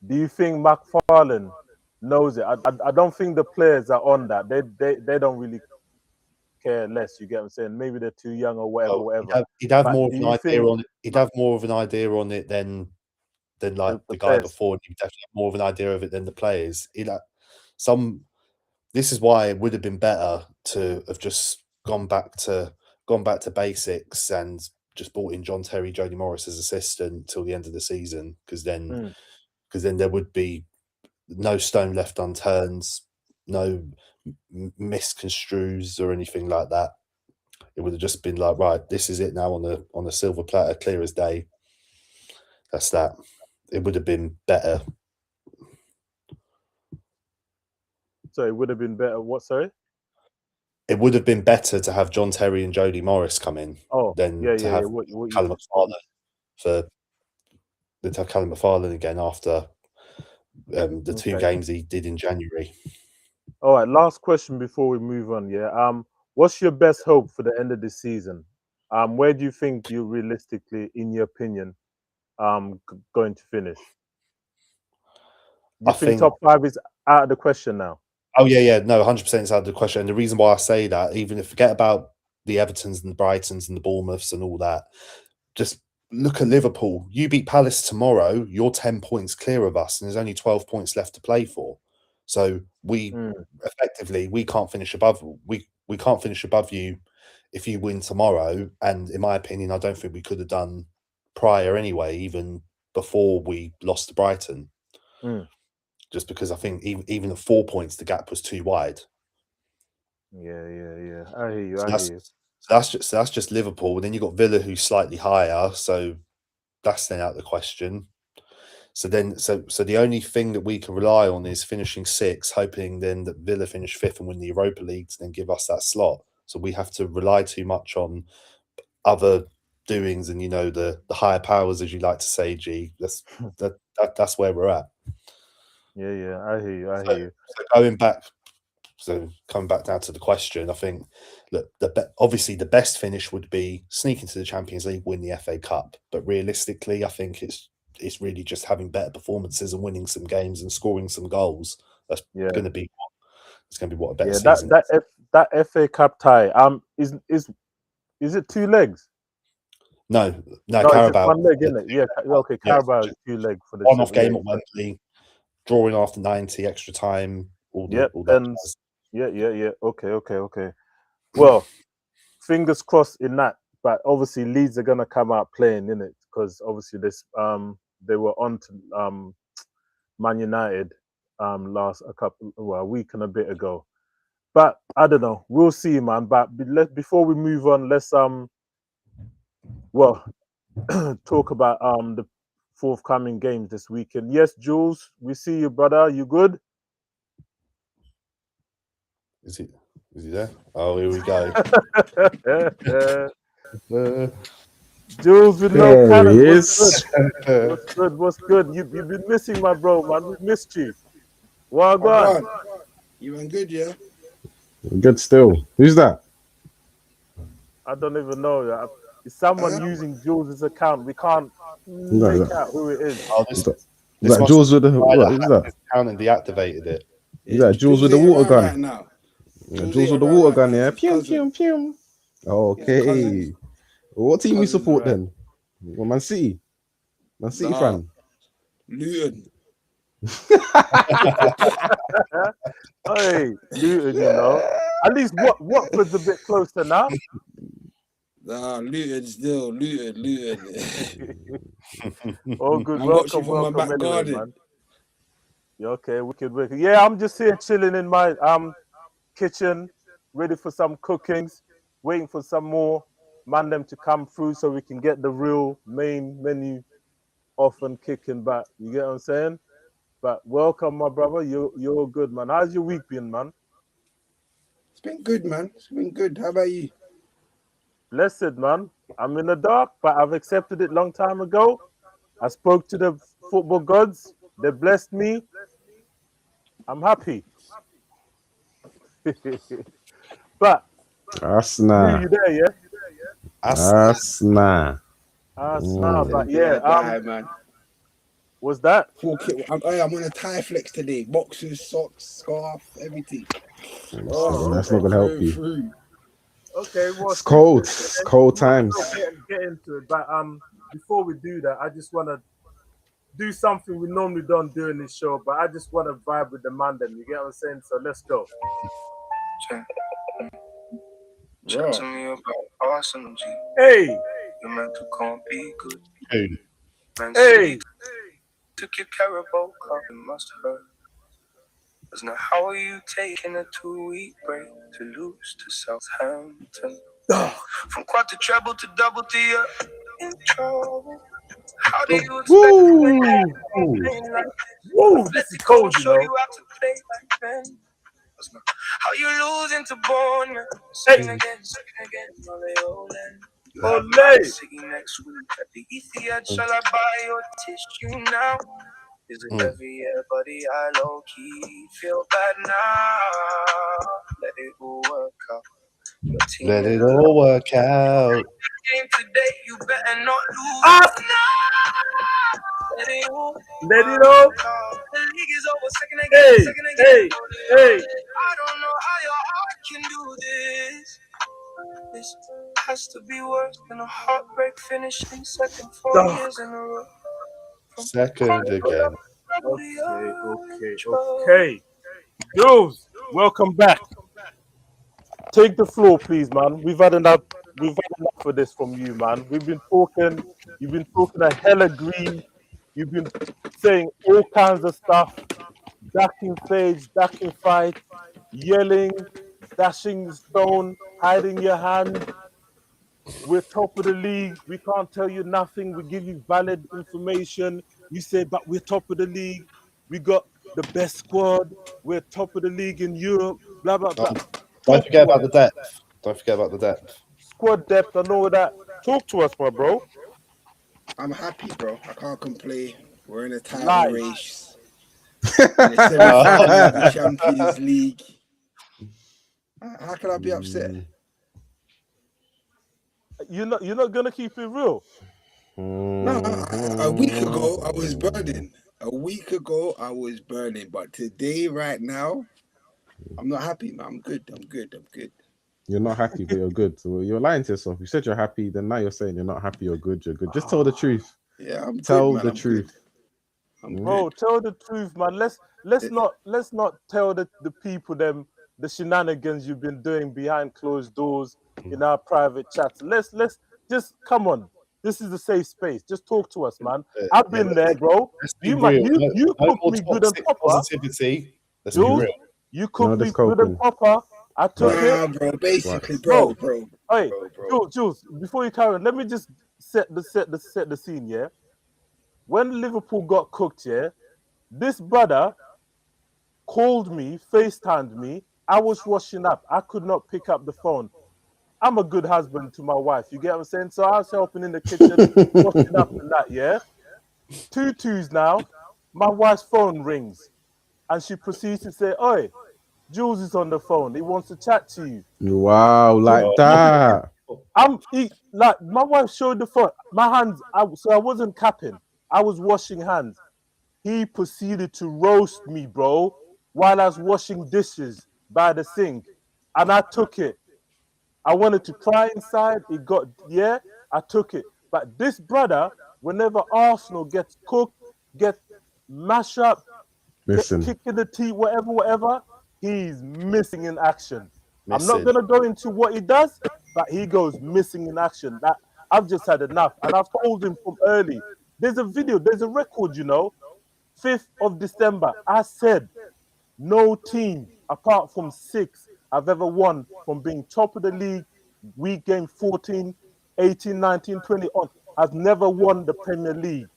Do you think McFarlane knows it? I don't think the players are on that. They don't really care less. You get what I'm saying? Maybe they're too young or whatever. He'd have more of an idea on it. He'd have more of an idea on it than like the guy before. He'd definitely have more of an idea of it than the players. This is why it would have been better to have just gone back to basics and just brought in John Terry, Jody Morris as assistant till the end of the season, because then there would be no stone left unturned, no misconstrues or anything like that. It would have just been like, right, this is it now on a silver platter, clear as day. That's that. It would have been better. So it would have been better. What? Sorry. It would have been better to have John Terry and Jody Morris come in than to have Callum McFarlane again after the 2 games he did in January. All right, last question before we move on. Yeah. What's your best hope for the end of the season? Where do you think you realistically, in your opinion, going to finish? I think top 5 is out of the question now. Oh yeah, no, 100% is out of the question. And the reason why I say that, even if forget about the Evertons and the Brightons and the Bournemouths and all that, just look at Liverpool. You beat Palace tomorrow, you're 10 points clear of us, and there's only 12 points left to play for. So we effectively we can't finish above you if you win tomorrow. And in my opinion, I don't think we could have done prior anyway, even before we lost to Brighton. Just because I think even at 4 points, the gap was too wide. Yeah. I hear you. So I hear you. that's just Liverpool. And then you've got Villa, who's slightly higher, so that's then out of the question. So the only thing that we can rely on is finishing sixth, hoping then that Villa finish fifth and win the Europa League to then give us that slot. So we have to rely too much on other doings and the higher powers, as you like to say, G. That's where we're at. Yeah. I hear you. I hear you. Coming back down to the question, I think look, obviously the best finish would be sneak into the Champions League, win the FA Cup. But realistically, I think it's really just having better performances and winning some games and scoring some goals. That's Yeah. going to be what a better Yeah. season is. That FA Cup tie. Is it 2 legs? No, No, it's just Carabao. 1 leg, isn't it? Yeah. Okay. Yeah, Carabao is 2 leg for the one-off yeah, game at Wembley, drawing after 90, extra time, all that. and yeah. Okay. Well, fingers crossed in that. But obviously Leeds are gonna come out playing in it because obviously they were on to Man United a week and a bit ago. But I don't know. We'll see, man. But before we move on, let's talk about the forthcoming games this weekend. Yes, Jules, we see you, brother. You good? Is he there? Oh, here we go. Jules with no There cannon. he What's is. good? What's good? You've been missing my bro, man. We missed you. Well, go on. You went good, yeah? Good still. Who's that? I don't even know. It's someone using Jules' account. We can't No, make out who it is. Oh, Is that Jules with the what is that? Account and deactivated it. Is that Jules with the ain't water around gun? Right now. Jules with the water gun, yeah. Pew pew pew. Okay. What team you support then? Well, Man City. Man City fan. Luton. Hey, Luton, At least Watford's a bit closer now. Nah, Luton still. Luton. Oh, good. I'm Welcome watching from my back anyway, garden. man. Yeah, okay, wicked. Yeah, I'm just here chilling in my kitchen, ready for some cookings, waiting for some more man them to come through so we can get the real main menu off and kicking back. You get what I'm saying? But welcome, my brother. You're good, man. How's your week been, man? It's been good, man. It's been good. How about you? Blessed, man. I'm in the dark, but I've accepted it long time ago. I spoke to the football gods. They blessed me. I'm happy. But Asnaaaaaa. you there, yeah? Asnaaaaaa. But yeah, man. What's that? I'm on a tie flex today. Boxers, socks, scarf, everything. That's not gonna help you. Okay, well, It's cold. It's cold times. Get into it, but before we do that, I just want to do something we normally don't do in this show, but I just want to vibe with the man. Then you get what I'm saying? So let's go. Chat to me about Arsenal, G. Hey, Your mental can't be good. Hey. Man hey. City took your Carabao Cup, it must hurt. Cause now how are you taking a 2-week break to lose to Southampton? From quad to treble to double to you're in trouble. How do you expect to win playing like Woo, this is cold, you show know. you how to play like Ben? How you losing to Bournemouth? Hey. Second again, you Ole. have Man City next week at the Etihad. Shall I buy your tissue now? Is it every year, buddy? I low key feel bad now. Let it all work out. Your team Let it all work out. game today, you better not lose. Let it all. Let it all. The league is over. Second again. Hey. I don't know how your heart can do this. This has to be worse than a heartbreak finishing second 4 years in a row. Second again. Okay. Jules, welcome back. Take the floor, please, man. We've had enough of this from you, man. You've been talking a hella green. You've been saying all kinds of stuff, ducking fades, ducking fights, yelling, dashing stone, hiding your hand. We're top of the league. We can't tell you nothing. We give you valid information. You say, but we're top of the league. We got the best squad. We're top of the league in Europe. Blah blah blah. Don't forget about the depth. Don't forget about the depth. Squad depth and all that. Talk to us, my bro. I'm happy, bro. I can't complain. We're in a title Live. race. In the semi-final of the Champions League. How can I be upset? You're not gonna keep it real. No, a week ago I was burning. A week ago I was burning, but today, right now, I'm not happy, man. I'm good. You're not happy, but you're good. So you're lying to yourself. You said you're happy, then now you're saying you're not happy. You're good. You're good. Just tell the truth. Yeah, I'm Tell good, man. the I'm truth. Good. I'm Bro, good. tell the truth, man. Let's not tell the people them the shenanigans you've been doing behind closed doors in our private chats. Let's just come on. This is a safe space. Just talk to us, man. I've been there, bro. Let's be You real. you No cooked more me good and toxic proper. positivity. Let's be Jules, real. you No, cooked me this good and coping. proper. I took it. Nah, bro. Basically, Bro, bro. Hey, Jules, before you carry on, let me just set the scene, yeah? When Liverpool got cooked, yeah, this brother called me, FaceTimed me. I was washing up. I could not pick up the phone. I'm a good husband to my wife. You get what I'm saying? So I was helping in the kitchen, washing up and that, yeah? 2-2s now. My wife's phone rings. And she proceeds to say, Oi, Jules is on the phone. He wants to chat to you. Wow, like that. Like my wife showed the phone. My hands, so I wasn't capping. I was washing hands. He proceeded to roast me, bro, while I was washing dishes by the sink. And I took it. I wanted to cry inside. I took it. But this brother, whenever Arsenal gets cooked, get mashed up, Listen, get kicked in the teeth, whatever, he's missing in action. I'm not Missing. going to go into what he does, but he goes missing in action. That I've just had enough. And I've told him from early. There's a video, there's a record, 5th of December. I said, no team apart from 6 I've ever won from being top of the league, week game 14, 18, 19, 20 on, has never won the Premier League.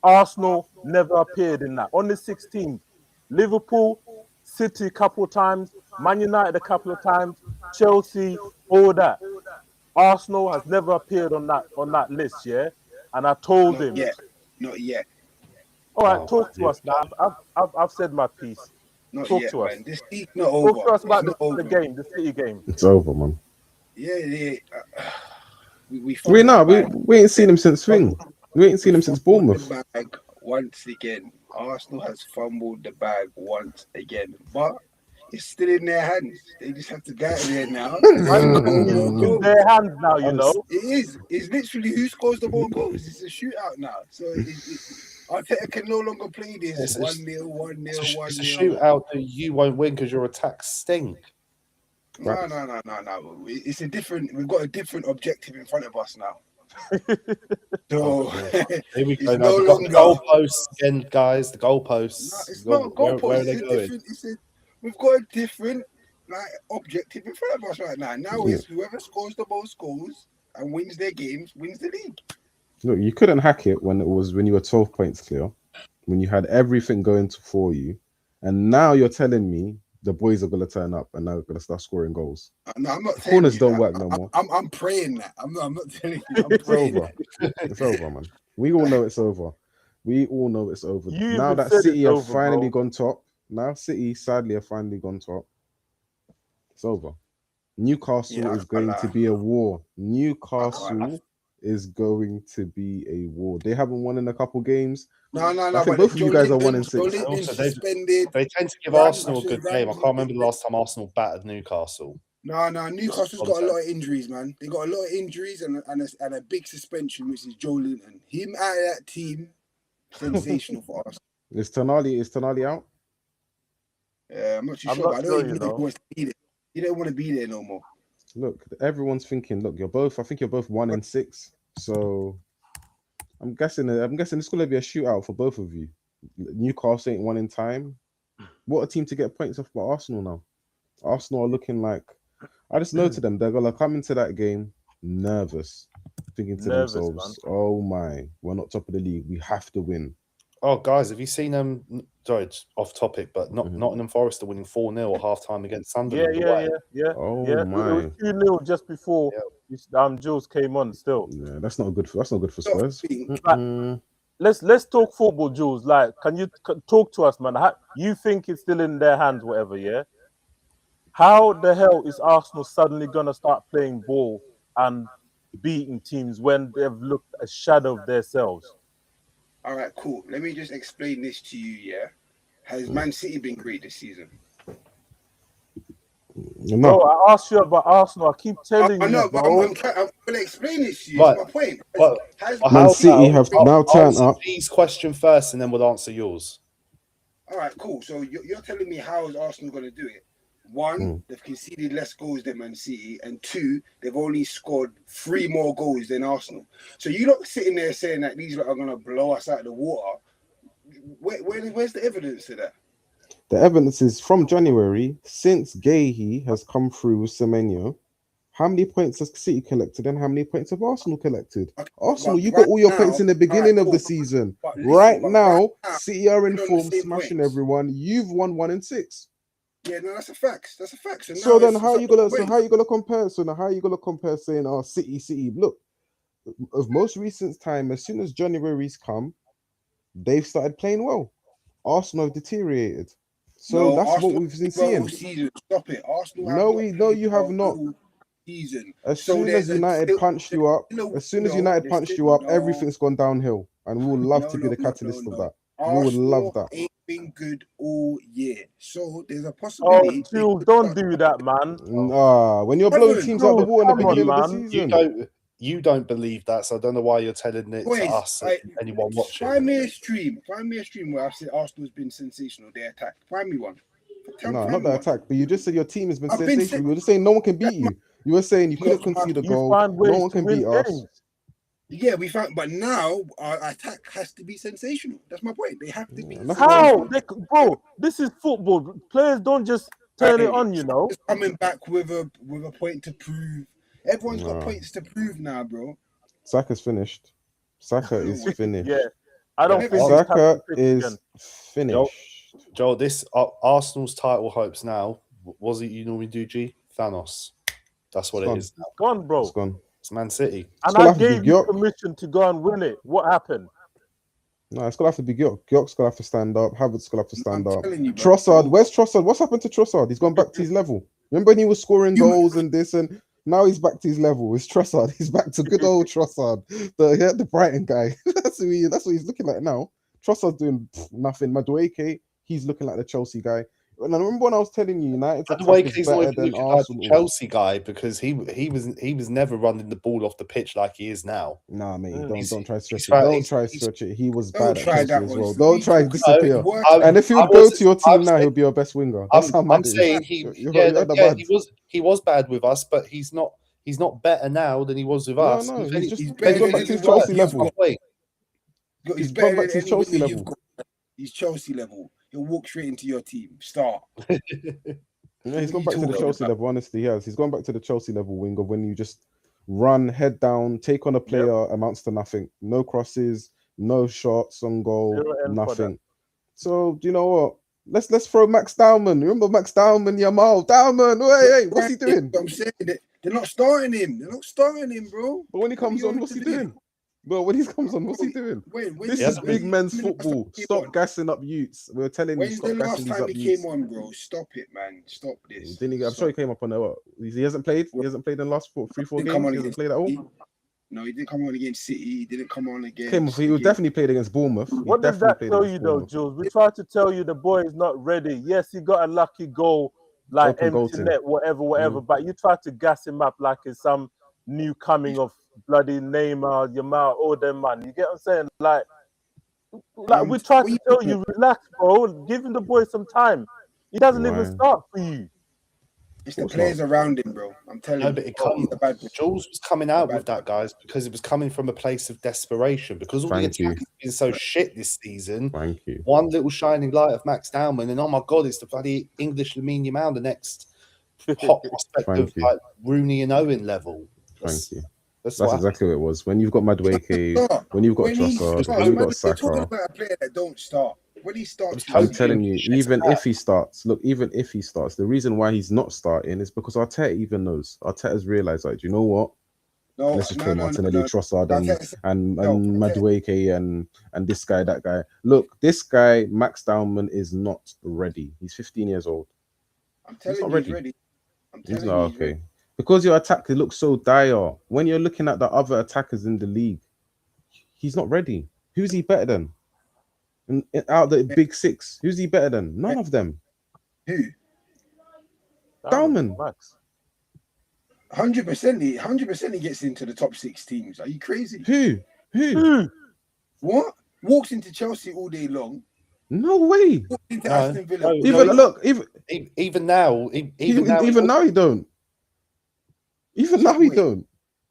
Arsenal never appeared in that. On the 16th, Liverpool, City a couple of times, Man United a couple of times, Chelsea, all that. Arsenal has never appeared on that list, yeah? And I told him, Not yet. all right, talk to us now. I've said my piece. Not Talk yet, to us. man. This league's not over. Talk to us about It's not over. the game, the City game. it's over, man. Yeah. We ain't seen him since Swing. We ain't seen him since Bournemouth. The bag once again. Arsenal has fumbled the bag once again, but it's still in their hands. They just have to get it there now. In their hands now, It is. It's literally who scores the more goals. It's a shootout now. So Arteta can no longer play this 1-0, 1-0, 1-0. It's a shootout that you won't win because your attacks stink. No. It's a different. We've got a different objective in front of us now. So Here we go. it's Now, no the longer goalposts again, guys. The goalposts. No, it's not goalposts. Where are they going? We've got a different objective in front of us right now. Now it's whoever scores the most goals and wins their games wins the league. Look, you couldn't hack it when you were 12 points clear, when you had everything going for you, and now you're telling me the boys are gonna turn up and now going to start scoring goals. No, I'm not. Corners don't work no more. I'm praying that. I'm not telling you. I'm It's praying. over. It's over, man. We all know it's over. You Now even that said City it's have over, finally bro. gone top. Now City sadly have finally gone top. It's over. Newcastle is going to be a war. Newcastle is going to be a war. They haven't won in a couple games. No. I think both of you guys are 1 and 6. Also, Suspended. they tend to give Arsenal a good game. I can't remember the last time Arsenal battered Newcastle. No. Newcastle's got a lot of injuries, man. They got a lot of injuries and a big suspension, which is Joe Linton. Him out of that team, sensational for us. Is Tonali out? I'm not too I'm sure. not But I sure, don't even know if he wants to be there. He don't want to be there no more. Look, everyone's thinking, look, I think you're both 1 and 6. So I'm guessing it's gonna be a shootout for both of you. Newcastle ain't won in time. What a team to get points off by Arsenal now. Arsenal are looking like, I just know to them, they're gonna come into that game nervous, thinking to Nervous, themselves, "Oh my, we're not top of the league. We have to win." Oh, guys, have you seen them? Sorry, it's off topic, but Nottingham Forest are winning 4-0 at half time against Sunderland. Yeah. Oh It was my, 2-0 just before Jules came on. Still, yeah, that's not good for Spurs. let's talk football, Jules. Like, can you talk to us, man? You think it's still in their hands, whatever? Yeah. How the hell is Arsenal suddenly gonna start playing ball and beating teams when they've looked a shadow of themselves? All right, cool. Let me just explain this to you. Yeah, has Man City been great this season? No. Bro, I asked you about Arsenal. I keep telling I know, you, but bro. I'm going to explain this to you. Right. It's my point. Well, Man City have now turned up. G's question first, and then we'll answer yours. All right, cool. So you're telling me how is Arsenal going to do it? One, they've conceded less goals than Man City, and two, they've only scored 3 more goals than Arsenal. So you're not sitting there saying that these are going to blow us out of the water. Where's the evidence to that? The evidence is from January, since Gahey has come through with Semenyo. How many points has City collected and how many points have Arsenal collected? Okay, Arsenal, you got all your points in the beginning of the season. Right now, City are in form, smashing everyone. You've won 1 and 6. Yeah, no, that's a fact. That's a fact. So then, how are you gonna compare? So now, how are you gonna compare saying, "Oh, City"? Look, of most recent time, as soon as January's come, they've started playing well. Arsenal have deteriorated. So that's Arsenal what we've been seeing. Season. Stop it. Arsenal. No, you have not. Season. As soon as United punched you up, everything's gone downhill, and we would love to be the catalyst of that. We would love that. Ain't been good all year, so there's a possibility. Oh, Jules, don't do that, man. When you're blowing teams out the water in the beginning of the season, you don't believe that, so I don't know why you're telling it to us. Anyone watching? Find me a stream where I've said Arsenal's been sensational. They attacked. Find me one. No, not the attack. But you just said your team has been sensational. You were just saying no one can beat you. You were saying you couldn't concede a goal. No one can beat us. Yeah, we found, but now our attack has to be sensational. That's my point. They have to be. How? Bro, this is football. Players don't just turn it on, you know. It's coming back with a point to prove. Everyone's got points to prove now, bro. Saka's finished. Saka is finished. Yeah, I don't think Saka is finished. Joel, this Arsenal's title hopes now. Was it you normally do, G? Thanos. That's what it is now. Gone, bro. It's gone. It's Man City. And I gave you permission to go and win it. What happened? No, it's gonna have to be Gyork. Gyork's gonna have to stand up. Havertz's gonna have to stand up. Trossard, where's Trossard? What's happened to Trossard? He's gone back to his level. Remember when he was scoring goals and this, and now he's back to his level. It's Trossard. He's back to good old Trossard, the Brighton guy. That's what he's looking like now. Trossard's doing nothing. Madueke, he's looking like the Chelsea guy. And I remember when I was telling you, United's attack is better than Arsenal. Chelsea guy, because he was never running the ball off the pitch like he is now. Nah, mate, don't try to stretch it. Don't try to stretch it. He was bad at Chelsea as well. Don't try to disappear. And if he would go to your team now, he'll be your best winger. That's how I'm saying he was bad with us, but he's not better now than he was with us. No, he's gone back to his Chelsea level. He's gone back to his Chelsea level. He's Chelsea level. He'll walk straight into your team. Start. Yeah, he's gone back to the Chelsea level. Honestly, he has. He's gone back to the Chelsea level winger when you just run head down, take on a player, amounts to nothing. No crosses, no shots on goal, nothing. So do you know what? Let's throw Max Dowman. Remember Max Dowman, Yamal. Dowman, hey, what's he doing? I'm saying they're not starting him. They're not starting him, bro. But when he comes on, what's he doing? Bro, when he comes on, what's he doing? This is big men's football. Stop gassing up youths. We're telling you, stop gassing these up youths. When's the last time he came on, bro? Stop it, man. Stop this. I'm sure he came up on there. What? He hasn't played? He hasn't played in the last 3-4 games? He hasn't played at all? No, he didn't come on against City. He didn't come on against... He was definitely played against Bournemouth. What does that tell you, though, Jules? We tried to tell you the boy is not ready. Yes, he got a lucky goal, like empty net, whatever. But you tried to gas him up like it's some new coming of bloody Neymar, Yamal, all them, man. You get what I'm saying? Like we try to tell you, relax, bro. Give him the boy some time. He doesn't even start for you. It's the players around him, bro. I'm telling you. Jules was coming out with that, guys, because it was coming from a place of desperation. Because all the attack has been so shit this season. Thank you. One little shining light of Max Dowman, and oh my God, it's the bloody English Lamine Yamal, the next hot prospect Thank of you. like Rooney and Owen level. Thank you. That's That's what exactly what it was. When you've got Madueke, when you've got When he Trossard, starts, when you've man, got you're talking Saka. about a player that don't start. When he starts, you I'm see telling him. you, even if he starts, look, even if he starts, the reason why he's not starting is because Arteta even knows. Arteta's realised, like, do you know what? No, Let's just play Martinelli, no. Trossard, Arteta and no, Madueke and this guy, that guy. Look, this guy, Max Dowman, is not ready. He's 15 years old. I'm He's telling not you, he's ready. ready. I'm He's telling not you, he's okay. ready. Because your attack looks so dire. When you're looking at the other attackers in the league, he's not ready. Who's he better than? And out of the big six, who's he better than? None of them. Who? Dowman. Max. 100% he gets into the top 6 teams. Are you crazy? Who? What? Walks into Chelsea all day long. No way. Walks into No, Aston Villa. no, Even no, look, even now, even now he don't. Even now he don't.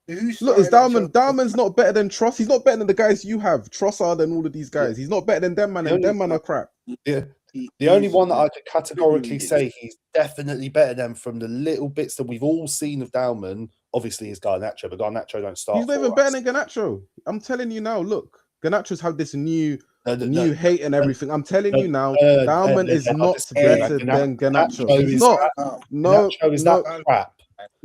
Who's Look, it's starting Dowman. at Chelsea? Dowman's not better than Tross. He's not better than the guys you have, Trossard and all of these guys. He's not better than them, man. And them man are crap. The only one that I could categorically say he's definitely better than from the little bits that we've all seen of Dowman, obviously, is Garnacho, but Garnacho don't start. He's not even better than Garnacho. I'm telling you now. Look, Garnacho's had this new hate and everything. I'm telling you now, Dowman is not better than Garnacho. He's not. No, Garnacho is that crap.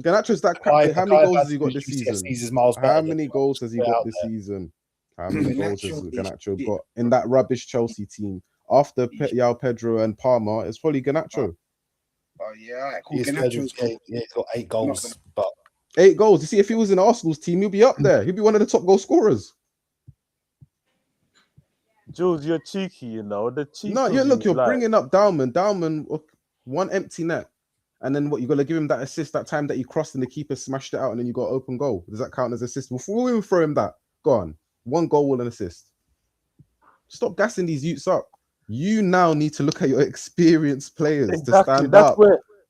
Garnacho's that crap. How many goals has he got this season? How many goals has he got this season? How many goals has Garnacho got in that rubbish Chelsea team? After Yao Pedro and Palmer, it's probably Garnacho. Oh yeah, cool. He's got 8 goals, but 8 goals. You see, if he was in Arsenal's team, he'll be up there. He'll be one of the top goal scorers. Jules, you're cheeky, you know. The cheeky. No, you're bringing up Dowman. Dowman, one empty net. And then what, you got to give him that assist that time that he crossed and the keeper smashed it out and then you got open goal. Does that count as assist? We'll even throw him that. Go on. 1 goal and assist. Stop gassing these youths up. You now need to look at your experienced players to stand up.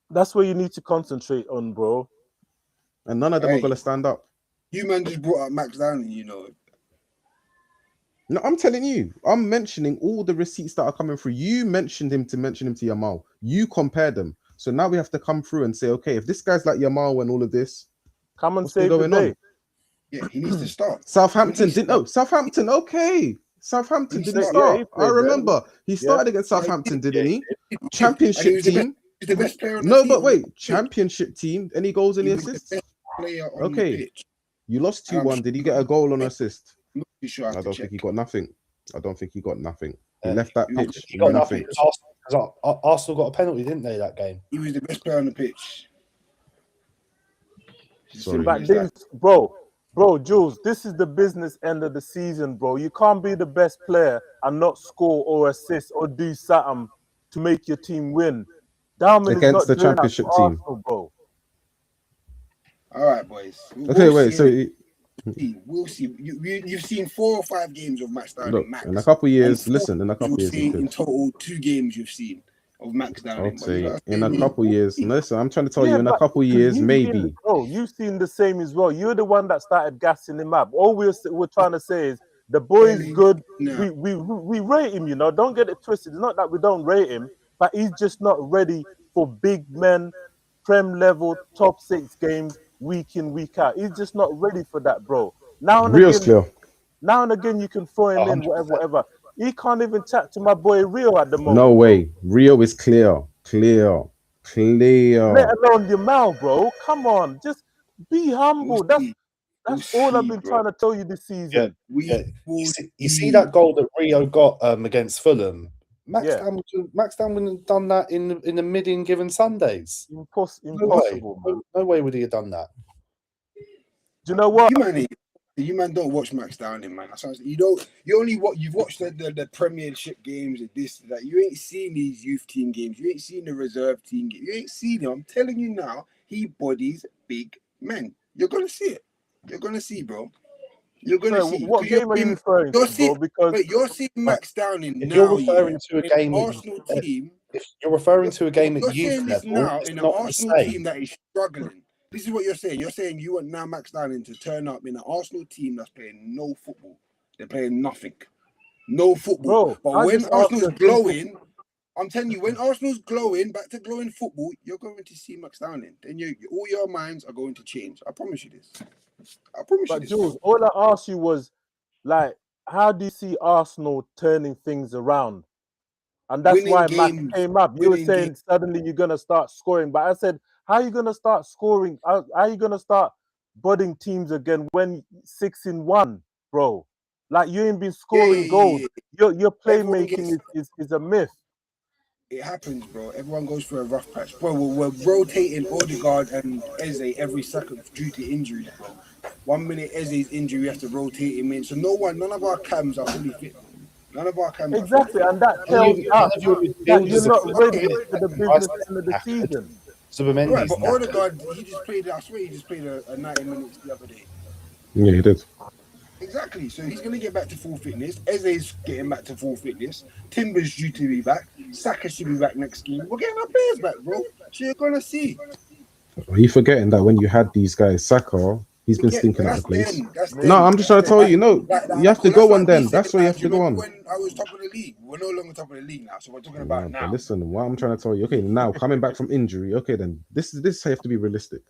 That's where you need to concentrate on, bro. And none of them are going to stand up. You man just brought up Max Downing, you know. No, I'm telling you. I'm mentioning all the receipts that are coming through. You mentioned him to Yamal. You compared them. So now we have to come through and say, okay, if this guy's like Yamal and all of this, come and save the day. Yeah, he needs to start. Southampton didn't know. Southampton, okay. Southampton didn't start. I remember he started against Southampton, didn't he? Championship team. He's the best player on the No, team. but wait, championship team. Any goals, any assists? Okay. You lost 2-1. Did he get a goal on assist? Sure I don't think he got nothing. I don't think he got nothing. He left that pitch. He got nothing. Arsenal got a penalty, didn't they, that game? He was the best player on the pitch. Sorry. But this, bro, Jules, this is the business end of the season, bro. You can't be the best player and not score or assist or do something to make your team win. Dowman Against is not the doing championship that for team. Arsenal, bro. All right, boys. We'll see. You've seen 4 or 5 games of Max Downing. Look, Max. in a couple of years, listen, in a couple of years, in total 2 games you've seen of Max Downing. I'll say in a couple of years. Listen, I'm trying to tell you, in a couple of years, maybe. Oh, you've seen the same as well. You're the one that started gassing him up. All we're trying to say is the boy's good. No. We rate him, you know. Don't get it twisted. It's not that we don't rate him, but he's just not ready for big men, Prem level, top 6 games, week in, week out. He's just not ready for that, bro. Now and again, you can throw him in, whatever. He can't even chat to my boy Rio at the moment. No way. Rio is clear. Let alone your mouth, bro. Come on, just be humble. That's all I've been trying to tell you this season. You see that goal that Rio got against Fulham? Max Dowman had done that in the mid-in given Sundays. Impossible. No way would he have done that. Do you know what? You man don't watch Max Downing, man. You've watched the Premiership games, that. You ain't seen these youth team games. You ain't seen the reserve team games. You ain't seen him. I'm telling you now, he bodies big men. You're gonna see it. You're gonna see, bro. You're gonna see. What game are you referring to, bro? Because you're seeing Max Downing if now. You're referring to a game Arsenal team. If you're referring to a game at youth level, now it's in an not Arsenal the same. team that is struggling. This is what you're saying. You're saying you want now Max Downing to turn up in an Arsenal team that's playing no football. They're playing nothing. No football. Bro, but when Arsenal's blowing, I'm telling you, when Arsenal's glowing, back to glowing football, you're going to see Max Downing. Then all your minds are going to change. I promise you this. I promise you But this. Jules, all I asked you was, like, how do you see Arsenal turning things around? And that's Winning why Max games, came up. You were winning saying games. suddenly you're gonna start scoring, but I said, how are you gonna start scoring? How are you gonna start budding teams again when 6-1, bro? Like you ain't been scoring goals. Your Everyone playmaking is a myth. It happens, bro. Everyone goes through a rough patch, bro. We're rotating Odegaard and Eze every second due to injuries, bro. 1 minute Eze's injury, we have to rotate him in. So none of our cams are fully fit. None of our cams are fully Exactly, fit. and that None tells us of your that you're midfielders not are ready fit. for the Rice business is end of the knackered. season. Right, Zubimendi's but knackered. Odegaard, he just played. I swear, he just played a 90 minutes the other day. Yeah, he did. Exactly. So he's going to get back to full fitness. Eze's getting back to full fitness. Timber's due to be back. Saka should be back next game. We're getting our players back, bro. So you're going to see. Are you forgetting that when you had these guys, Saka, he's been Yeah, stinking but at the that's place. then. That's No, then. I'm just trying to tell you, no, you have to That's go like on me then. saying, That's where you have do you to go remember on. when I was top of the league? We're no longer top of the league now, so we're talking about No, now. but listen, what I'm trying to tell you, okay, now coming back from injury, okay, then this is how you have to be realistic.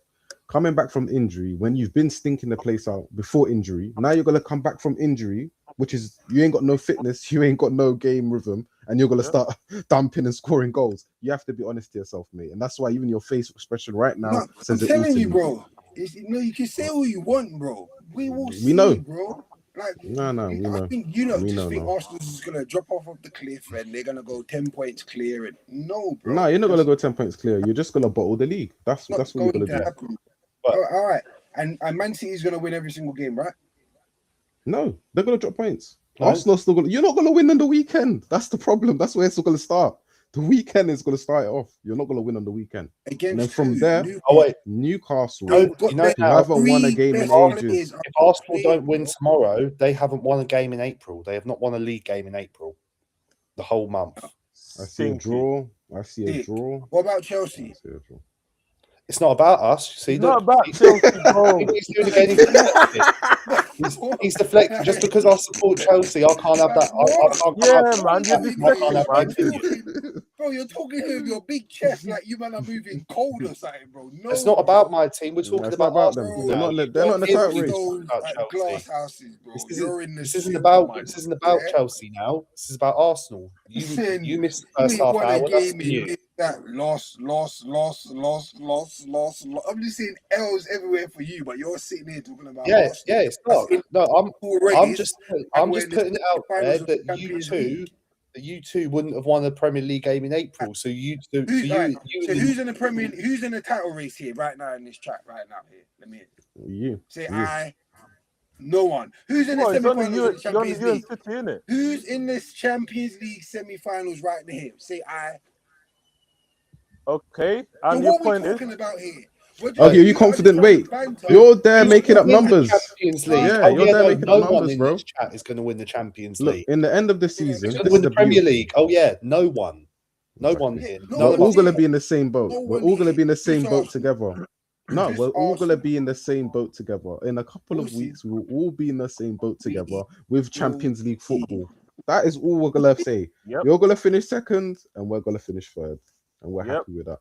Coming back from injury, when you've been stinking the place out before injury, now you're gonna come back from injury, which is you ain't got no fitness, you ain't got no game rhythm, and you're gonna start dumping and scoring goals. You have to be honest to yourself, mate, and that's why even your face expression right now No, I'm says it all telling to you, me. bro. You can say all you want, bro. We will We see, know. bro. Like, No, we know. I think you know. We Just know think now. Arsenal's is gonna drop off the cliff and they're gonna go 10 points clear. And no, bro. No, you're not gonna That's go 10 points clear. You're just gonna bottle the league. That's not what you're going gonna to do. happen. But- All right. And Man City's gonna win every single game, right? No, they're gonna drop points. No. Arsenal's still gonna. You're not gonna win on the weekend. That's the problem. That's where it's gonna start. The weekend is gonna start it off. You're not gonna win on the weekend. Against And then from who? there, Oh wait, Newcastle, They've got you know their who now, haven't won a three game in best ages. players are if Arsenal playing, don't win bro. tomorrow, they haven't won a game in April. They have not won a league game in April. The whole month. I see a Stinky. draw. I see a Dick. draw. What about Chelsea? I see a draw. It's not about us. See, It's look, not about see Chelsea, bro. what he's doing again. He's deflecting. He's deflecting. Just because I support Chelsea, I can't have that. I can't come Yeah, up man, with you're that. I can't have my opinion. Bro, you're talking with your big chest like you man are moving cold or something, bro. No, It's not about my team. We're talking It's about not about Arsenal them. bro. now. They're not in the title You're race. talking about at Chelsea. glass houses, bro. You're in the This isn't supermarket, yeah? Chelsea now. This is about Arsenal. Listen, You missed the first we half won hour. a That's game on you. in that loss. I'm just seeing L's everywhere for you, but you're sitting here talking about Yeah, Arsenal. yeah, it's not. That's No, already. I'm just and we're in the putting it out finals there of the that Champions League. you two wouldn't have won a Premier League game in April. So you two, Who's, so all right, you so who's in the Premier? Who's in the title race here right now in this chat right now? Here, let me You. say You. I. No one. Who's in the Well, it's only semi-finals you, of the Champions you and League? City, innit? Who's in this Champions League semi-finals right now? Here, say I. Okay, So and your what we're point is, talking about here? Okay, are you confident? Wait, Banter. you're there making up win the numbers. Champions League. Yeah, Oh, you're yeah, there no, making no up one numbers, in bro. this chat is going to win the Champions Look, League. in the end of the season, Who's going this to win is the Premier beauty. League? Oh yeah, no one. No one Exactly. here. No None We're of all us. gonna be in the same boat. No We're one all gonna here. be in the same Who's boat Arsenal? together. No, Who's we're all gonna Arsenal? be in the same boat together. In a couple of We'll see. weeks, we will all be in the same boat together We with Champions League see. football. That is all we're gonna say. Yep. You're gonna finish second, and we're gonna finish third, and we're Yep. happy with that.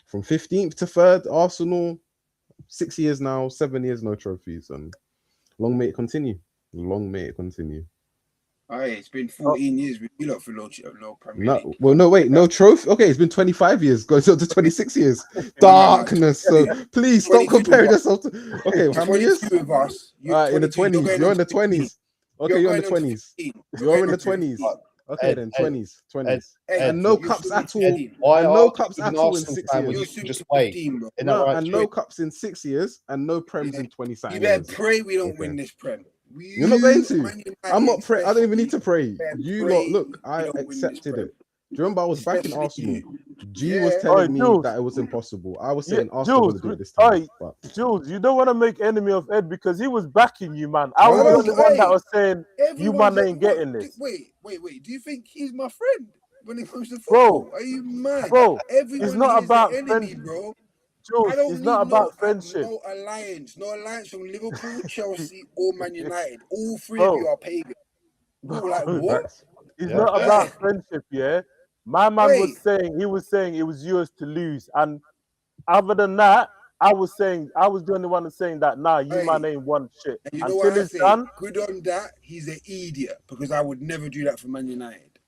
From 15th to third, Arsenal, 6 years now, 7 years, no trophies, and long may it continue. Long may it continue. Aye, it's been 14 years with you lot for no Premier No, League. well, no, wait, no trophy. Okay, it's been 25 years, goes up to 26 years. Darkness. So please stop 22 comparing with us. yourself to. Okay, how many years? 22 with us. All right, in the 22, 20s. You're in the 20s. Okay, you're in the 20s. You're in the 20s. Okay, then 20s. 20s. And no cups at all. Why And are no cups you at an all in Arsenal 6 fan when years. you can just wait? Isn't that No, right, and Stu? no cups in 6 years, and no prems in 20 You something better years. pray we don't Okay. win this Prem. You're not going to. Man United I'm not praying. I don't even need to especially, pray. better You pray lot, look, we I don't win this accepted Prem. it. Do you remember I was backing Especially Arsenal? you. G was Yeah. telling Oi, me Jules. that it was impossible. I was Yeah, saying Arsenal Jules, going to do it this time. oi, But Jules, you don't want to make enemy of Ed because he was backing you, man. I I was was. the only one that Hey, was saying you man everyone's ain't getting this. Wait. Do you think he's my friend when it comes to Bro, football? Are you mad? Bro, Everyone it's not here's about an enemy, friendship. bro. Jules, I don't it's need not about friendship. no alliance from Liverpool, Chelsea, or Man United. All three of Bro. you are pagan. You're like, what? Facts. It's Yeah. not about friendship, yeah. My man Hey. was saying it was yours to lose, and other than that, I was the only one saying that. Nah, you Hey. man ain't won shit And you know until what I it's say? done. Good on that. He's an idiot because I would never do that for Man United.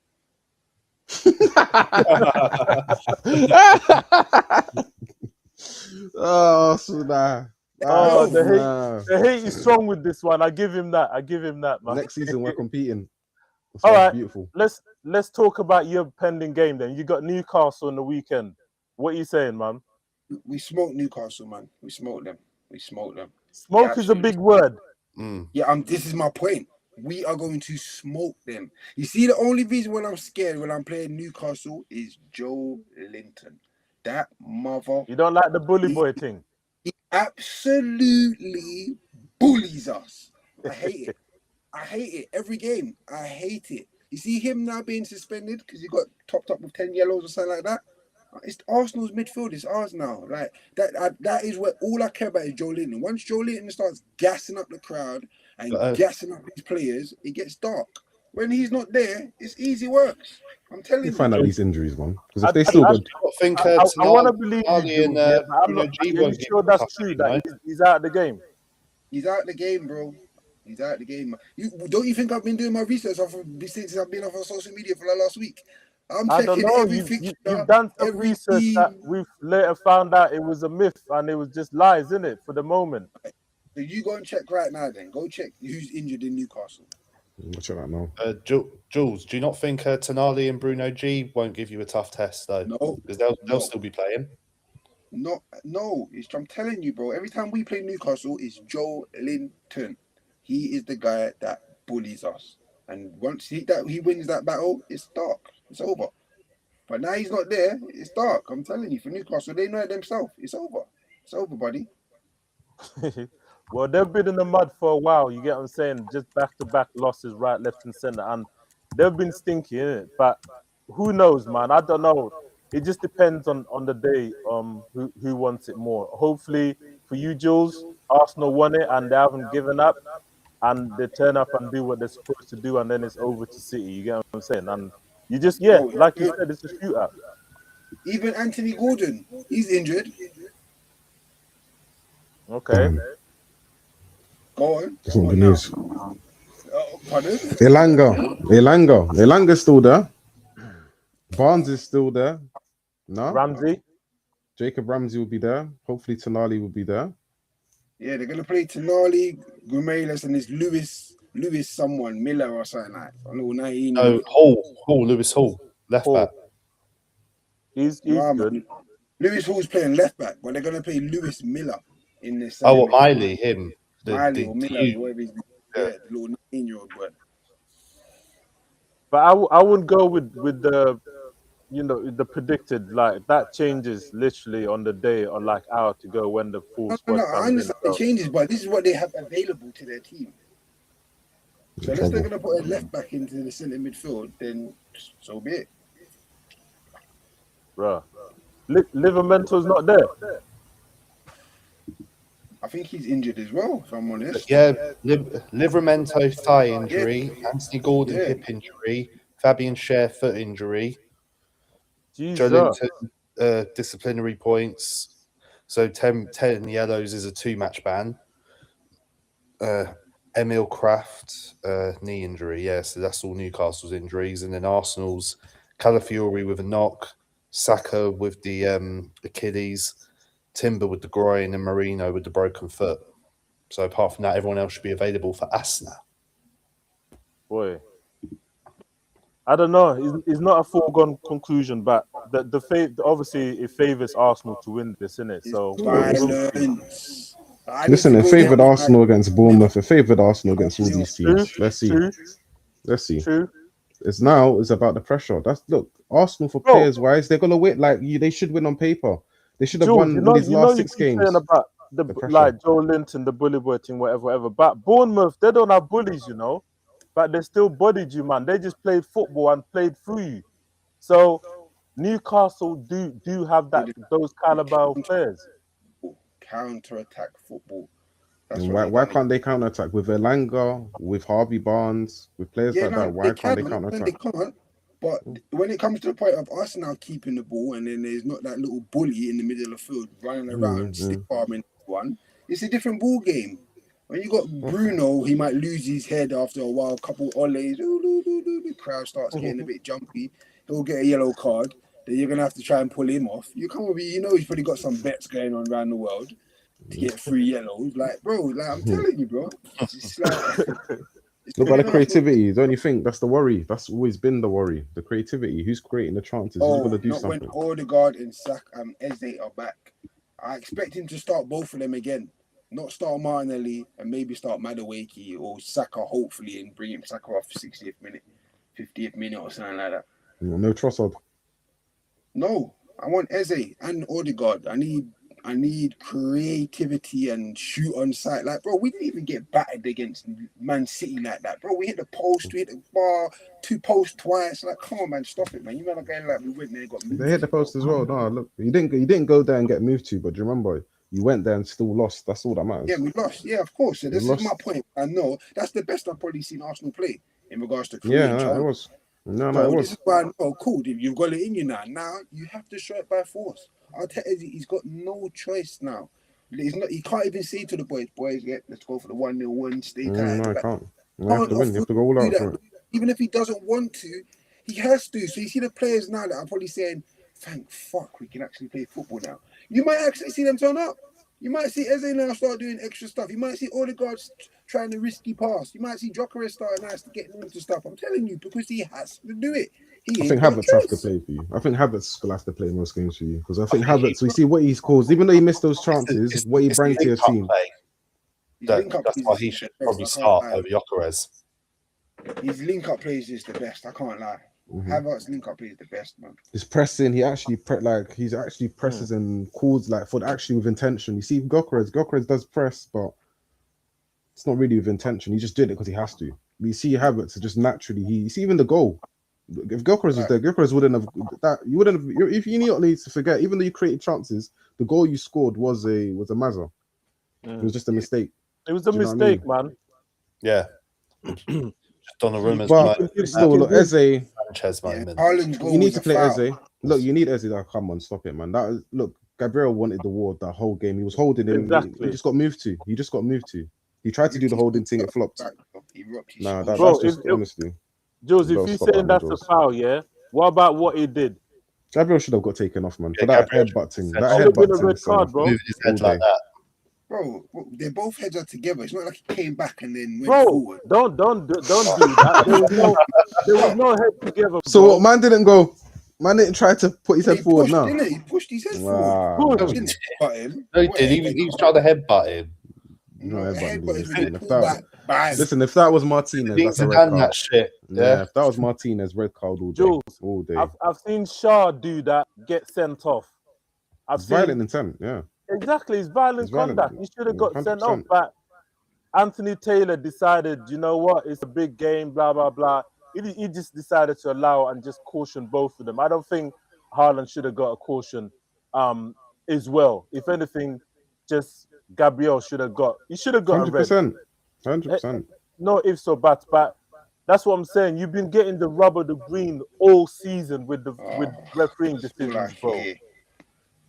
Oh, Asnaaaaaa. Oh, Asnaaaaaa. the hate is strong with this one. I give him that, man. Next season we're competing. So All that's right, beautiful. let's talk about your pending game then. You got Newcastle on the weekend. What are you saying, man? We smoked Newcastle, man. We smoked them. Smoke is a big word. Yeah, this is my point. We are going to smoke them. You see, the only reason when I'm scared when I'm playing Newcastle is Joe Linton. That mother. You don't like the bully boy thing? He absolutely bullies us. I hate it. I hate it every game. I hate it. You see him now being suspended because he got topped up with 10 yellows or something like that. It's Arsenal's midfield. It's ours now. Like that is where all I care about is Joe Linton. Once Joe Linton starts gassing up the crowd and gassing up his players, it gets dark. When he's not there, it's easy works. I'm telling They you. find out these injuries, man. Because if they still got, I want to believe you, Tonali and Jules, yeah, but I'm Bruno not. G Are won't you give sure you a that's tough true? game, That he's out of the game? He's out the game, bro. He's out the game. Don't you think I've been doing my research since I've been off of social media for the last week? I'm I don't checking know. every You've fixture, done some every research team. that we've later found out it was a myth and it was just lies, isn't it? For the moment. So you go and check right now. Then go check who's injured in Newcastle. check that now. Jules, do you not think Tonali and Bruno G won't give you a tough test though? No, because they'll still be playing. No. I'm telling you, bro. Every time we play Newcastle, it's Joe Linton. He is the guy that bullies us. And once he wins that battle, it's dark. It's over. But now he's not there. It's dark. I'm telling you, for Newcastle, they know it themselves. It's over. It's over, buddy. Well, they've been in the mud for a while. You get what I'm saying? Just back-to-back losses, right, left, and center, and they've been stinky, innit? But who knows, man? I don't know. It just depends on the day. Who wants it more? Hopefully for you, Jules, Arsenal won it and they haven't given up, and they turn up and do what they're supposed to do, and then it's over to City. You get what I'm saying? And you just like you said, it's a shootout. Even Anthony Gordon, he's injured. Okay. Go on. That's not the news. Pardon? Elanga's still there. Barnes is still there. No. Ramsey. Jacob Ramsey will be there. Hopefully Tonali will be there. Yeah, they're gonna play Tonali, Gumelas, and this Lewis someone, Miller or something like that. No, Lewis Hall, left back. He's good. Lewis Hall's playing left back, but they're gonna play Lewis Miller in this. Oh, what, Miley? Him? Miley or Miller, whatever his name. Yeah, the little 19-year-old boy. But I wouldn't go with the the predicted, like that changes literally on the day or like hour to go when the full squad No, comes I understand in. it changes, but this is what they have available to their team. So unless they're gonna put a left back into the centre midfield, then so be it. Bruh. Livermento's not there. I think he's injured as well, if I'm honest. Yeah, Livermento thigh injury, Anthony Gordon hip injury, Fabian Schär foot injury, Joe Linton disciplinary points. So 10 yellows is a 2-match ban. Emil Kraft knee injury, so that's all Newcastle's injuries, and then Arsenal's Calafiori with a knock, Saka with the Achilles, Timber with the groin, and Marino with the broken foot. So apart from that, everyone else should be available for Asnaaaaaa. Boy, I don't know. It's not a foregone conclusion, but obviously it favors Arsenal to win this, innit? So Violence. Listen, it favoured Arsenal against Bournemouth. It favoured Arsenal against all these teams. Let's see. Let's see. It's about the pressure. Look, Arsenal for players wise, they're gonna win. Like they should win on paper. They should have won these last 6 games. About the like Joe Linton, the bully boy thing, whatever. But Bournemouth, they don't have bullies, but they still bodied you, man. They just played football and played through you. So Newcastle do have those caliber of players. Counter-attack football. Why can't they counter-attack with Elanga, with Harvey Barnes, with players like that? Why can't they counter-attack? They can't. But when it comes to the point of us now keeping the ball, and then there's not that little bully in the middle of the field running around, stick arming one, it's a different ball game. When you got Bruno, he might lose his head after a while, couple ollies, the crowd starts getting a bit jumpy, he'll get a yellow card, then you're going to have to try and pull him off. You come over, you know he's probably got some bets going on around the world to get 3 yellows. Like, bro, like I'm telling you, bro. It's like... Look at the creativity. Don't you think that's the worry? That's always been the worry. The creativity. Who's creating the chances? Who's going to do not something? When Odegaard and Eze are back. I expect him to start both of them again. Not start Martinelli and maybe start Madueke or Saka, hopefully, and bring him Saka off 60th minute, 50th minute or something like that. No Trossard. No, I want Eze and Odegaard. I need creativity and shoot on sight. Like, bro, we didn't even get battered against Man City like that, bro. We hit the post, we hit the bar, 2 posts twice. Like, come on, man, stop it, man. You man are going like we went there and got moved. They hit the post as well. No, look, you didn't go there and get moved to, but do you remember you went there and still lost? That's all that matters. Yeah, we lost. Yeah, of course. So this is my point. I know that's the best I've probably seen Arsenal play in regards to creating. Yeah, it was. No, it was. This is why I know, cool. If you've got it in you now, you have to show it by force. I'll tell you, he's got no choice now. He can't even say to the boys, yeah, let's go for the 1-0 win, stay tight. No, I can't. You have to win. You have to go all out for it. Even if he doesn't want to, he has to. So you see the players now that are probably saying, thank fuck, we can actually play football now. You might actually see them turn up. You might see Eze now start doing extra stuff. You might see Odegaard trying to risky pass. You might see Jokeres starting nice to get into stuff. I'm telling you, because he has to do it. I think Havertz has to play for you. I think Havertz will have to play most games for you because I think Havertz. We see what he's caused, even though he missed those chances. What he brings to your team. That's why he should probably start over Jokeres. His link-up plays is the best. I can't lie. Havertz link-up play is the best, man. His pressing, he actually he's actually presses and calls like for actually with intention. You see, Jokeres does press, but it's not really with intention. He just did it because he has to. But you see, Havertz just naturally. You see, even the goal. If Jokeres was there, Jokeres wouldn't have that. You wouldn't have. If you need to forget, even though you created chances, the goal you scored was a Mazza. It was just a mistake. It was a mistake, man. Yeah. Donnarumma's but still, look, Eze. Sanchez moment. You need to play Eze. Look, you need Eze. Come on, stop it, man. Look, Gabriel wanted the ward that whole game. He was holding him. Exactly. He just got moved to. He tried to do the holding thing. It flopped. Nah, that's just honestly. Jules, if you're saying that's a foul, yeah, what about what he did? Gabriel should have got taken off, man. For that headbutt thing. That headbutt thing. Red card, bro. Moving his head like that. Bro, they're both heads are together. It's not like he came back and then went forward. Don't do that. There was no head together. Bro. So what? Man didn't go. Man didn't try to put his head forward now. He pushed his head forward. No, he didn't. He was trying to headbutt him. Listen, if that was Martinez, that's a red card. That shit. Yeah, if that was Martinez, red card all day. Jules, all day. I've seen Shaw do that, get sent off. Violent intent, yeah. Exactly, it's violent conduct. He should have got 100%. Sent off, but Anthony Taylor decided, you know what, it's a big game, blah, blah, blah. He just decided to allow and just caution both of them. I don't think Haaland should have got a caution as well. If anything, just Gabriel should have got. He should have got 100%. 100%. No ifs or buts, but that's what I'm saying. You've been getting the rubber, the green all season with refereeing decisions, bro.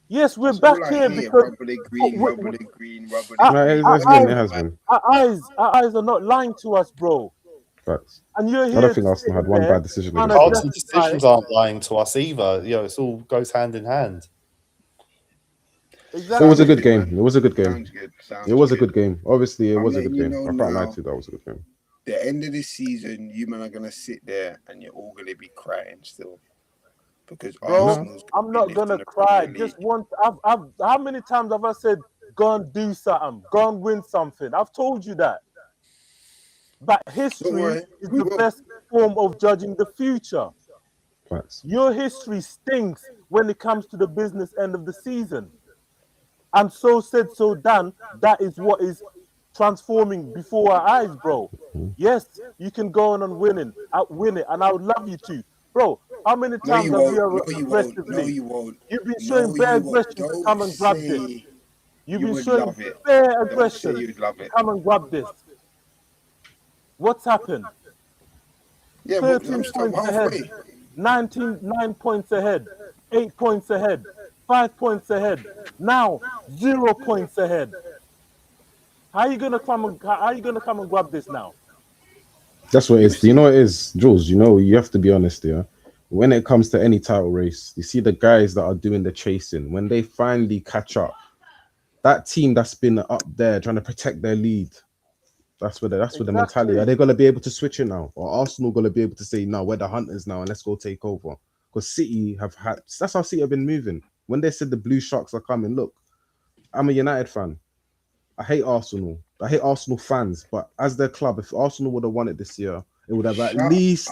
Yes, we're back here because our eyes are not lying to us, bro. Facts. And you're here. I don't think Arsenal had one bad decision. Arsenal decisions aren't lying to us either. You know, it's all goes hand in hand. Exactly. It was a good game. It was a good game. It was a good game. Obviously, it was a good game. I can't lie to you. That was a good game. The end of the season, you men are gonna sit there and you're all gonna be crying still. Because I'm not gonna cry. Just once. How many times have I said, "Go and do something. Go and win something"? I've told you that. But history is the best form of judging the future. Facts. Your history stinks when it comes to the business end of the season. And so said, so done. That is what is transforming before our eyes, bro. Yes, you can go on and win it, and I would love you to. Bro, how many times have you aggressively? You've been showing bare aggression to come and grab this. You've been showing bare aggression to come and grab this. What's happened? Yeah, 13 points ahead. 9 points ahead, 8 points ahead, 5 points ahead. Now 0 points ahead. How are you gonna come and grab this now? That's what it is. Do you know what it is, Jules? You know, you have to be honest here. When it comes to any title race, you see the guys that are doing the chasing, when they finally catch up, that team that's been up there trying to protect their lead, that's where the mentality. Are they gonna be able to switch it now? Or Arsenal gonna be able to say, no, we're the hunters now and let's go take over? Because City have had, that's how City have been moving. When they said the Blue Sharks are coming, look, I'm a United fan. I hate Arsenal. I hate Arsenal fans, but as their club, if Arsenal would have won it this year, it would have at least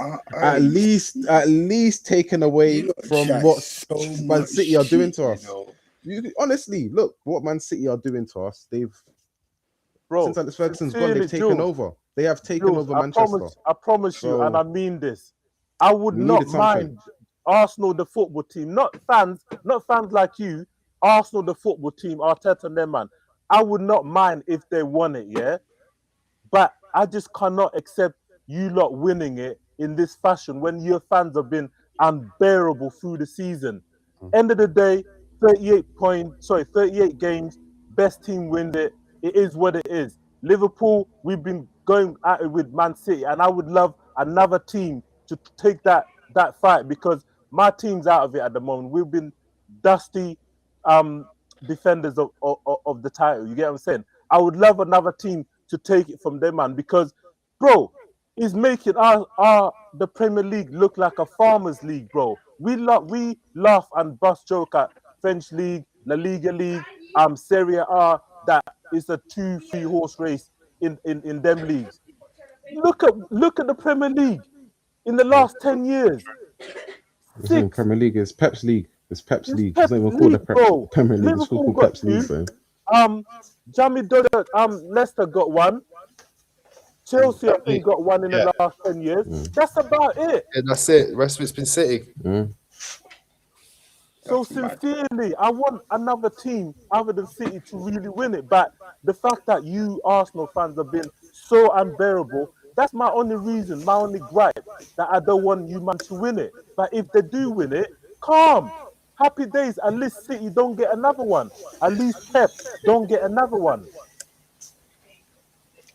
taken away from what Man City are doing to us. Honestly, look what Man City are doing to us. They've, since Alex Ferguson's gone, they've taken over. They have taken over Manchester. I promise you, and I mean this. I would not mind Arsenal, the football team, not fans like you. Arsenal, the football team, Arteta and them, man. I would not mind if they won it, yeah? But I just cannot accept you lot winning it in this fashion when your fans have been unbearable through the season. End of the day, 38 games, best team wins it. It is what it is. Liverpool, we've been going at it with Man City, and I would love another team to take that fight because my team's out of it at the moment. We've been dusty defenders of the title. You get what I'm saying? I would love another team to take it from them, man, because, bro, it's making the Premier League look like a farmers' league, bro. We laugh and bust joke at French league, La Liga league, Serie A, that is a 2-3 horse race in them leagues. Look at the Premier League in the last 10 years. Premier League is Pep's league. It's Pep's league. It's not even called the Premier League. It's called Pep's league. So. Jamie Doddett, Leicester got one. Chelsea, I think, got one in the last 10 years. That's about it. Yeah, that's it. The rest of it's been City. So sincerely, I want another team other than City to really win it. But the fact that you Arsenal fans have been so unbearable, that's my only reason, my only gripe, that I don't want you man to win it. But if they do win it, calm. Happy days. At least City don't get another one. At least Pep don't get another one.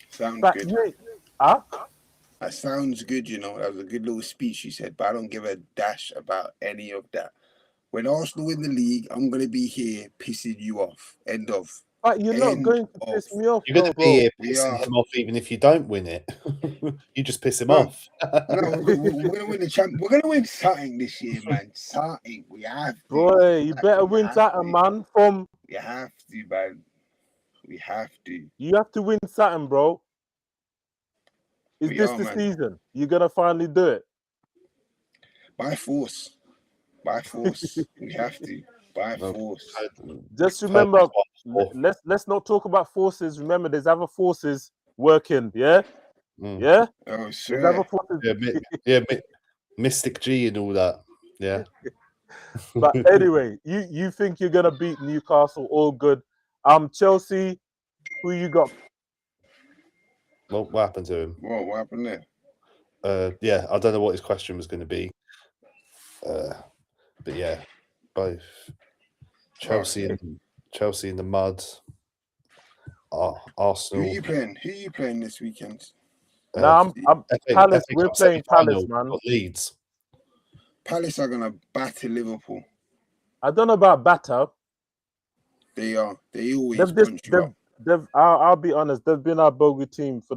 Sounds good. That sounds good, you know. That was a good little speech you said, but I don't give a dash about any of that. When Arsenal win the league, I'm going to be here pissing you off. End of. But you're not going to piss me off. You're going to be here pissing him off even if you don't win it. You just piss him off. No, we're going to win the champ. We're going to win something this year, man. Something. We have to. Boy, you better win something, man. You have to, man. We have to. You have to win something, bro. Is this the season? You're going to finally do it? By force. By force. We have to. By force. Just remember, let's not talk about forces. Remember, there's other forces working, yeah? Yeah? Oh, sure. There's other forces. Yeah, Mystic G and all that. Yeah. But anyway, you think you're going to beat Newcastle, all good. Chelsea, who you got? Well, what happened to him? What happened there? Yeah, I don't know what his question was going to be. But yeah, both Chelsea in the mud. Arsenal. Who you playing this weekend? I'm Palace. We're playing Palace, man. Leeds. Palace are gonna batter Liverpool. I don't know about batter. They are. They always punch you up. I'll be honest. They've been our bogey team for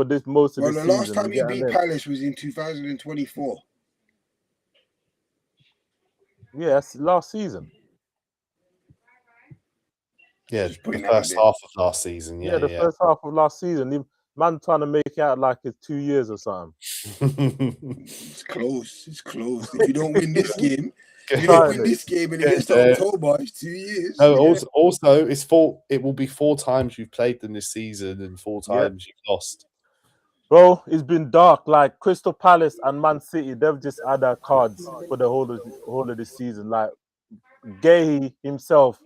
this most of the season. Well, the last time you beat Palace was in 2024. Yes, last season. Yeah, the first half of last season. Yeah, the first half of last season. The man trying to make it out like it's 2 years or something. It's close. It's close. If you don't win this game, and it gets to October, it's 2 years. No, also, it will be 4 times you've played them this season and 4 times you've lost. Bro, it's been dark. Like Crystal Palace and Man City, they've just had their cards for the whole of the season. Like Gay himself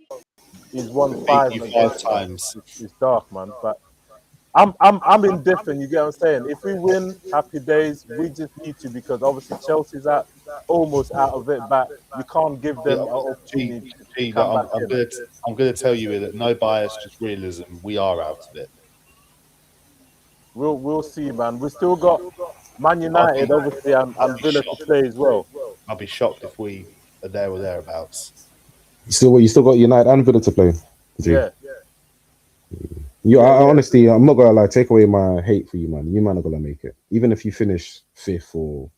is won 5 times. It's dark, man. But I'm indifferent. You get what I'm saying? If we win, happy days. We just need to, because obviously Chelsea's almost out of it, but we can't give them an opportunity to Look, come back in. I'm gonna tell you that no bias, just realism. We are out of it. We'll see, man. We still got Man United, obviously, and Villa to play as well. I'll be shocked if we are there or thereabouts. You still got United and Villa to play. Yeah. Honestly, I'm not gonna take away my hate for you, man. You man are gonna make it, even if you finish 5th or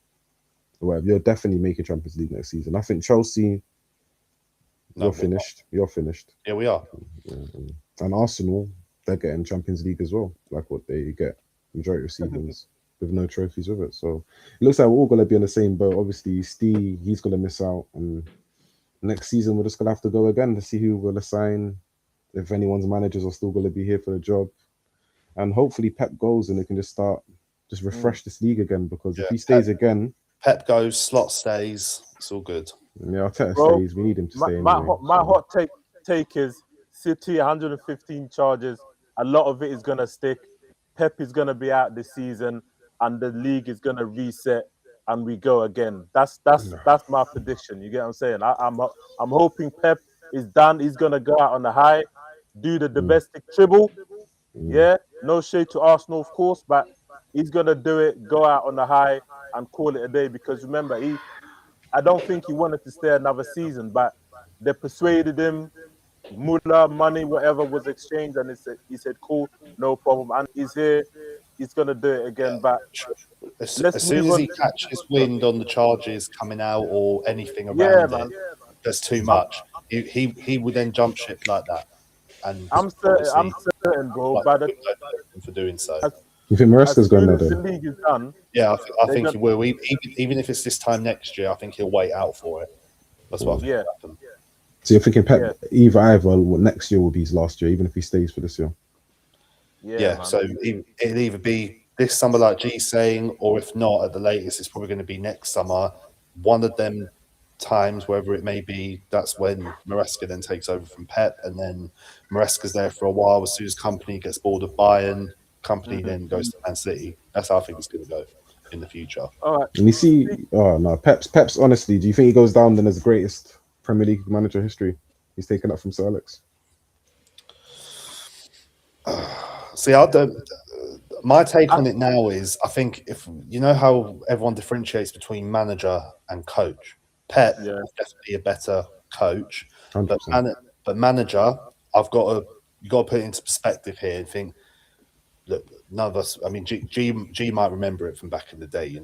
whatever. You're definitely making Champions League next season. I think Chelsea. You're finished. You're finished. Yeah, we are. And Arsenal, they're getting Champions League as well, like what they get majority of seasons with no trophies with it. So it looks like we're all gonna be on the same boat. Obviously, Steve, he's gonna miss out, and next season we're just gonna have to go again to see who we're gonna sign. If anyone's managers are still going to be here for the job, and hopefully Pep goes and they can just refresh this league again. Because if he stays again, Pep goes, Slot stays. It's all good. Yeah, Arteta stays. We need him to stay. My hot take is City 115 charges. A lot of it is going to stick. Pep is going to be out this season, and the league is going to reset, and we go again. That's my prediction. You get what I'm saying? I'm hoping Pep is done. He's going to go out on the high, do the domestic treble. Yeah, no shade to Arsenal, of course, but he's going to do it, go out on the high, and call it a day. Because remember, I don't think he wanted to stay another season, but they persuaded him. Mullah, money, whatever was exchanged, and he said, cool, no problem. And he's here. He's going to do it again. But as soon as he catches wind on the charges coming out or anything around it, there's too much. He would then jump ship like that. And I'm certain, bro. But for doing so. You think Maresca's going there? The league is done. Yeah, I think he will. Even if it's this time next year, I think he'll wait out for it. That's what I think will happen. So you're thinking Pep either next year will be his last year, even if he stays for this year. Yeah. So it'll either be this summer, like G's saying, or if not, at the latest, it's probably going to be next summer. One of them times, wherever it may be, that's when Maresca then takes over from Pep, and then Maresca's there for a while. As soon as Company gets bored of Bayern, Company then goes to Man City. That's how I think it's going to go in the future. All right. And you see, Pep's honestly, do you think he goes down then as the greatest Premier League manager in history? He's taken up from Sir Alex. See, I don't. My take on it now is, I think if you know how everyone differentiates between manager and coach, Pep is definitely a better coach, but manager, you got to put it into perspective here and think. Look, none of us. I mean, G might remember it from back in the day,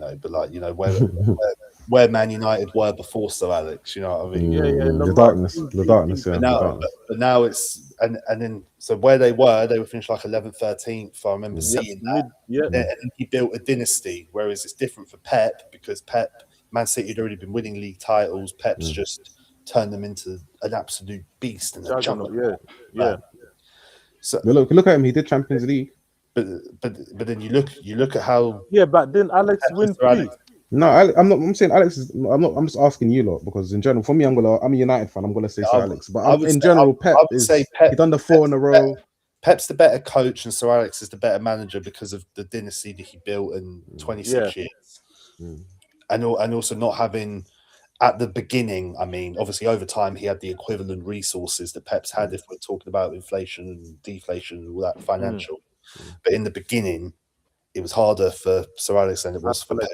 where Man United were before Sir Alex. You know what I mean? The darkness. But now it's and then so where they were finished like 11th, 13th. I remember seeing that. And he built a dynasty. Whereas it's different for Pep because Man City had already been winning league titles. Pep's just turned them into an absolute beast and a juggernaut. So look at him. He did Champions League. But then you look at how but didn't Alex win 3? No, I'm not. I'm saying Alex is. I'm just asking you lot because in general, for me, I'm a United fan. I'm gonna say Sir Alex, but Pep is. He done the 4 in a row. Pep's the better coach, and Sir Alex is the better manager because of the dynasty that he built in 26 years, and also not having at the beginning. I mean, obviously over time he had the equivalent resources that Pep's had. If we're talking about inflation and deflation and all that financial. But in the beginning, it was harder for Sir Alex than it was for Pep.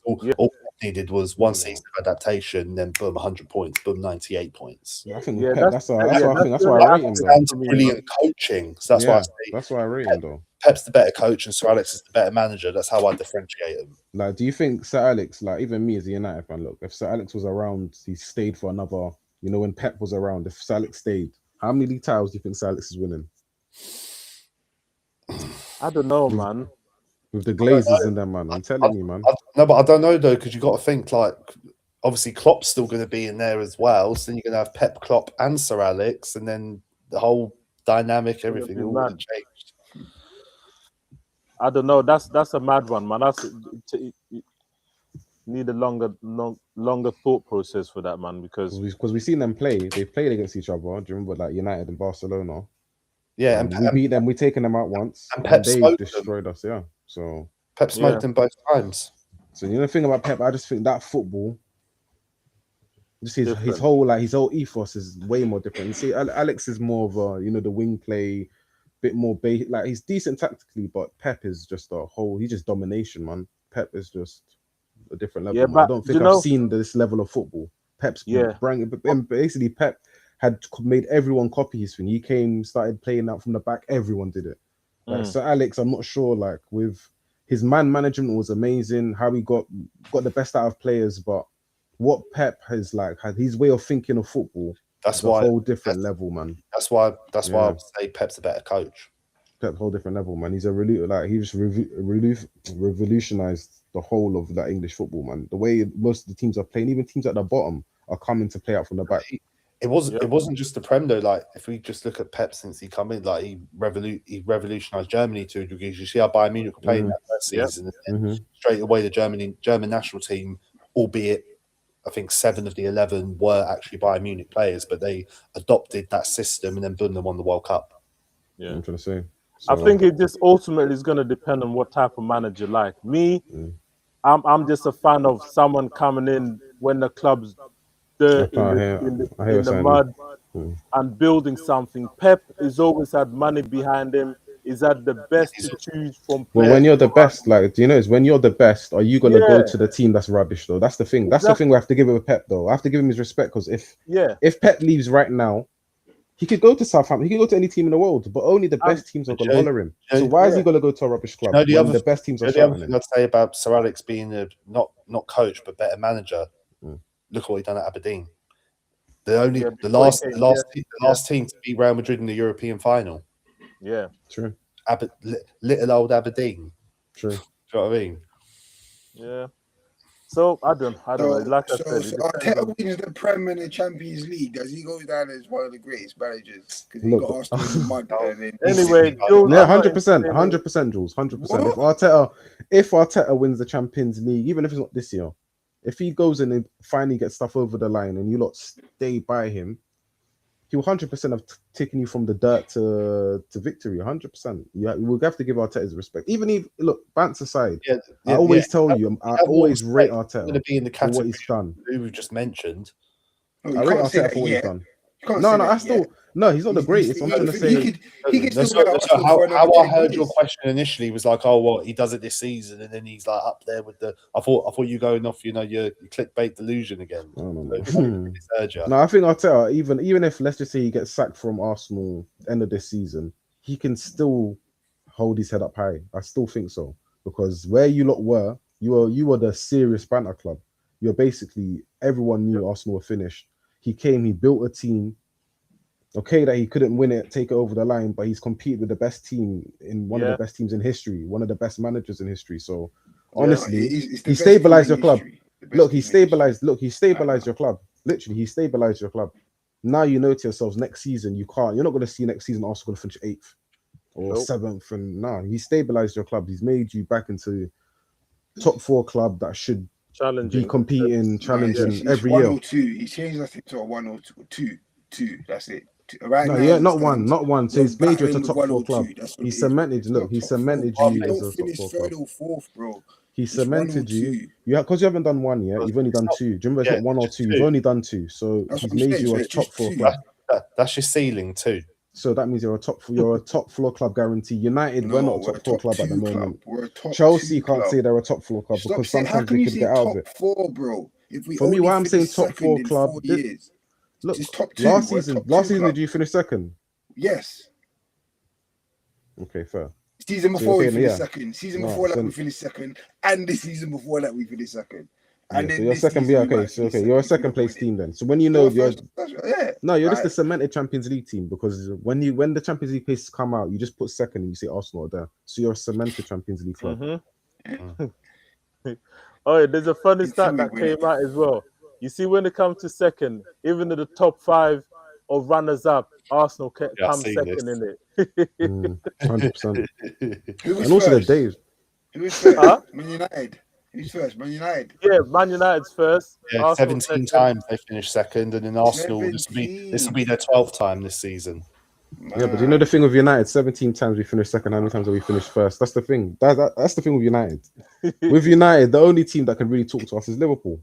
All Pep needed was one season of adaptation, then boom, 100 points, boom, 98 points. I think that's why I rate him. That's brilliant coaching. So that's why I say that's why I rate him though. Pep's the better coach and Sir Alex is the better manager. That's how I differentiate them. Like, do you think Sir Alex, like even me as a United fan, look, if Sir Alex was around, he stayed for another, when Pep was around, if Sir Alex stayed, how many league titles do you think Sir Alex is winning? I don't know, man. With the Glazers in them, man. I'm telling you, man. But I don't know, though, because you got to think, like, obviously Klopp's still going to be in there as well. So then you're going to have Pep, Klopp and Sir Alex, and then the whole dynamic, everything all would have changed. I don't know. That's a mad one, man. You need a longer thought process for that, man, because we've seen them play. They've played against each other. Do you remember, like, United and Barcelona? Yeah, we beat them. We taken them out once, and and Pep they smoked destroyed us. Yeah. So Pep smoked them both times. So the thing about Pep, I just think that football, just his whole ethos is way more different. You see, Alex is more of a the wing play, bit more like he's decent tactically, but Pep is just he's just domination, man. Pep is just a different level. Yeah, Man. I but don't think I've seen this level of football. Pep's basically Pep had made everyone copy his thing. He came, started playing out from the back, everyone did it. Like, so Alex, I'm not sure, like with his man management was amazing, how he got the best out of players, but what Pep has had his way of thinking of football. That's a whole different level, man. That's why I would say Pep's a better coach. Pep, whole different level, man. He's he just revolutionized the whole of that English football, man. The way most of the teams are playing, even teams at the bottom, are coming to play out from the back. It wasn't just the Prem though. Like if we just look at Pep since he come in, like he revolutionized Germany to a degree. You see how Bayern Munich were playing that first season, and straight away the German national team, albeit I think 7 of the 11 were actually Bayern Munich players, but they adopted that system and then boom, they won the World Cup. Yeah, I'm trying to say. I think it just ultimately is going to depend on what type of manager you like. Me, I'm just a fan of someone coming in when the club's in the mud and building something. Pep has always had money behind him. He's had the best to choose from. Well, when you're the best, is when you're the best, are you gonna go to the team that's rubbish though? That's the thing. That's the thing we have to give with Pep though. I have to give him his respect because if Pep leaves right now, he could go to Southampton. He could go to any team in the world, but only the best teams are going to holler him. So why is he going to go to a rubbish club when the best teams are shouting him? I'd say about Sir Alex being a not coach but better manager. Look at what he done at Aberdeen. The last team to beat Real Madrid in the European final. Yeah, true. Little old Aberdeen. True. Do you know what I mean? Yeah. So I don't know. Like I said, Arteta wins the Prem and the Champions League. Does he go down as one of the greatest managers? Because he got Arsenal in the mud. Anyway, Jules, 100%, Jules, 100%. If Arteta wins the Champions League, even if it's not this year, if he goes in and finally gets stuff over the line and you lot stay by him, he'll 100% have taken you from the dirt to victory. 100%. Yeah, we'll have to give Arteta his respect. Even if bants aside, I always tell you, I always rate Arteta going to be in the category for what he's done. Who we've just mentioned. I rate Arteta for what he's done. He's not the greatest. I'm trying to say. How I heard your question initially was like, oh, what he does it this season, and then he's like up there with the. I thought you going off, your clickbait delusion again. No, I think Arteta, even if let's just say he gets sacked from Arsenal end of this season, he can still hold his head up high. I still think so because where you lot were, you were the serious banter club. You're basically everyone knew Arsenal were finished. He came, he built a team. Okay, that he couldn't win it, take it over the line, but he's competed with the best team in one of the best teams in history, one of the best managers in history. So honestly, he stabilized your club. He stabilized your club. Literally, he stabilized your club. Now you know to yourselves, next season you're not going to see next season Arsenal going to finish 8th or 7th. And he stabilized your club. He's made you back into top 4 club that should be competing, challenging every year. 1 or 2. He changed us to a 1 or 2. 2. That's it. Right now, not one. So he's made you a top 4 club. He cemented. He cemented you as a top 4 club. 3rd or 4th, bro. He cemented you. Because you haven't done 1 yet. You've only done 2. Do you remember it's not 1 or 2? You've only done 2. So he's made you a top 4 club. That's your ceiling too. So that means you're a top floor club guarantee. United, we're not a top 4 club at the moment. Chelsea can't say they're a top 4 club because sometimes they could get out of it. Top 4, bro. For me, why I'm saying top 4 club. Look, last season, did you finish 2nd? Yes. Okay, fair. Season before we finished 2nd. Season before that we finished 2nd, and the season before that we finished 2nd. And then so you're second. You're a 2nd place team then. So when you're just a cemented Champions League team because when the Champions League places come out, you just put 2nd and you say Arsenal are there. So you're a cemented Champions League club. There's a funny stat that came out as well. You see, when it comes to 2nd, even in the top 5 of runners-up, Arsenal comes 2nd in it. 100%. And also the days. Who was first? Man United. Who's first? Man United. Yeah, Man United's first. Yeah, 17 times they finished 2nd, and in Arsenal, this will be their 12th time this season. Yeah, but you know the thing with United, 17 times we finished second, how many times have we finished first? That's the thing. That's the thing with United. With United, the only team that can really talk to us is Liverpool.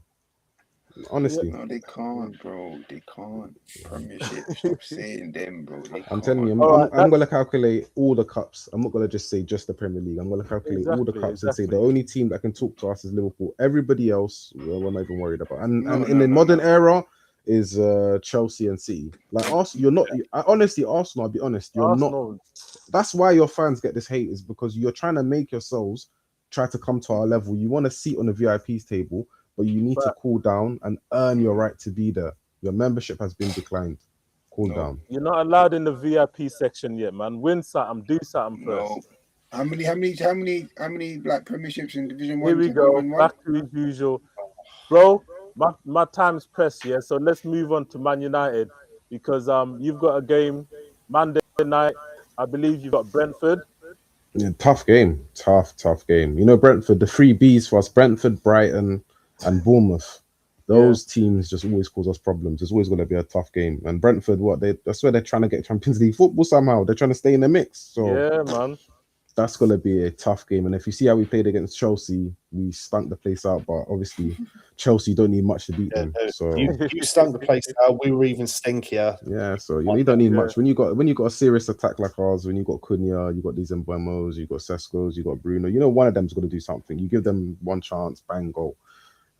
Honestly. No, they can't, bro. They can't. Premiership. Stop saying them, bro. They I'm can't. telling you, Alright, I'm going to calculate all the cups. I'm not going to just say just the Premier League. I'm going to calculate all the Exactly, cups and say the exactly. only team that can talk to us is Liverpool. Everybody else, well, we're not even worried about. And No, in the modern era is Chelsea and City. Like Arsenal, you're not. Honestly, Arsenal. I'll be honest, you're not. Arsenal, That's why your fans get this hate, is because you're trying to make yourselves try to come to our level. You want a seat on the VIP's table, but you need to cool down and earn your right to be there. Your membership has been declined. Cool down. you're not allowed in the VIP section yet, man. Win something, do something first. No. How many like premierships in Division Here 1 we have go, you won? back to his usual. Bro, my time's pressed, yeah. So let's move on to Man United, because you've got a game Monday night. I believe you've got Brentford. Yeah, tough game. Tough game. You know, Brentford, the three Bs for us, Brentford, Brighton, and Bournemouth. Those teams just always cause us problems. It's always going to be a tough game. And Brentford, that's where they're trying to get Champions League football somehow. They're trying to stay in the mix. So Yeah, man. that's going to be a tough game. And if you see how we played against Chelsea, we stunk the place out. But obviously, Chelsea don't need much to beat them. So you stunk the place out. We were even stinkier. Yeah, so you don't need much when you got a serious attack like ours. When you got Cunha, you got these Mbeumos, you got Sescos, you got Bruno. You know, one of them's going to do something. You give them one chance, bang, goal.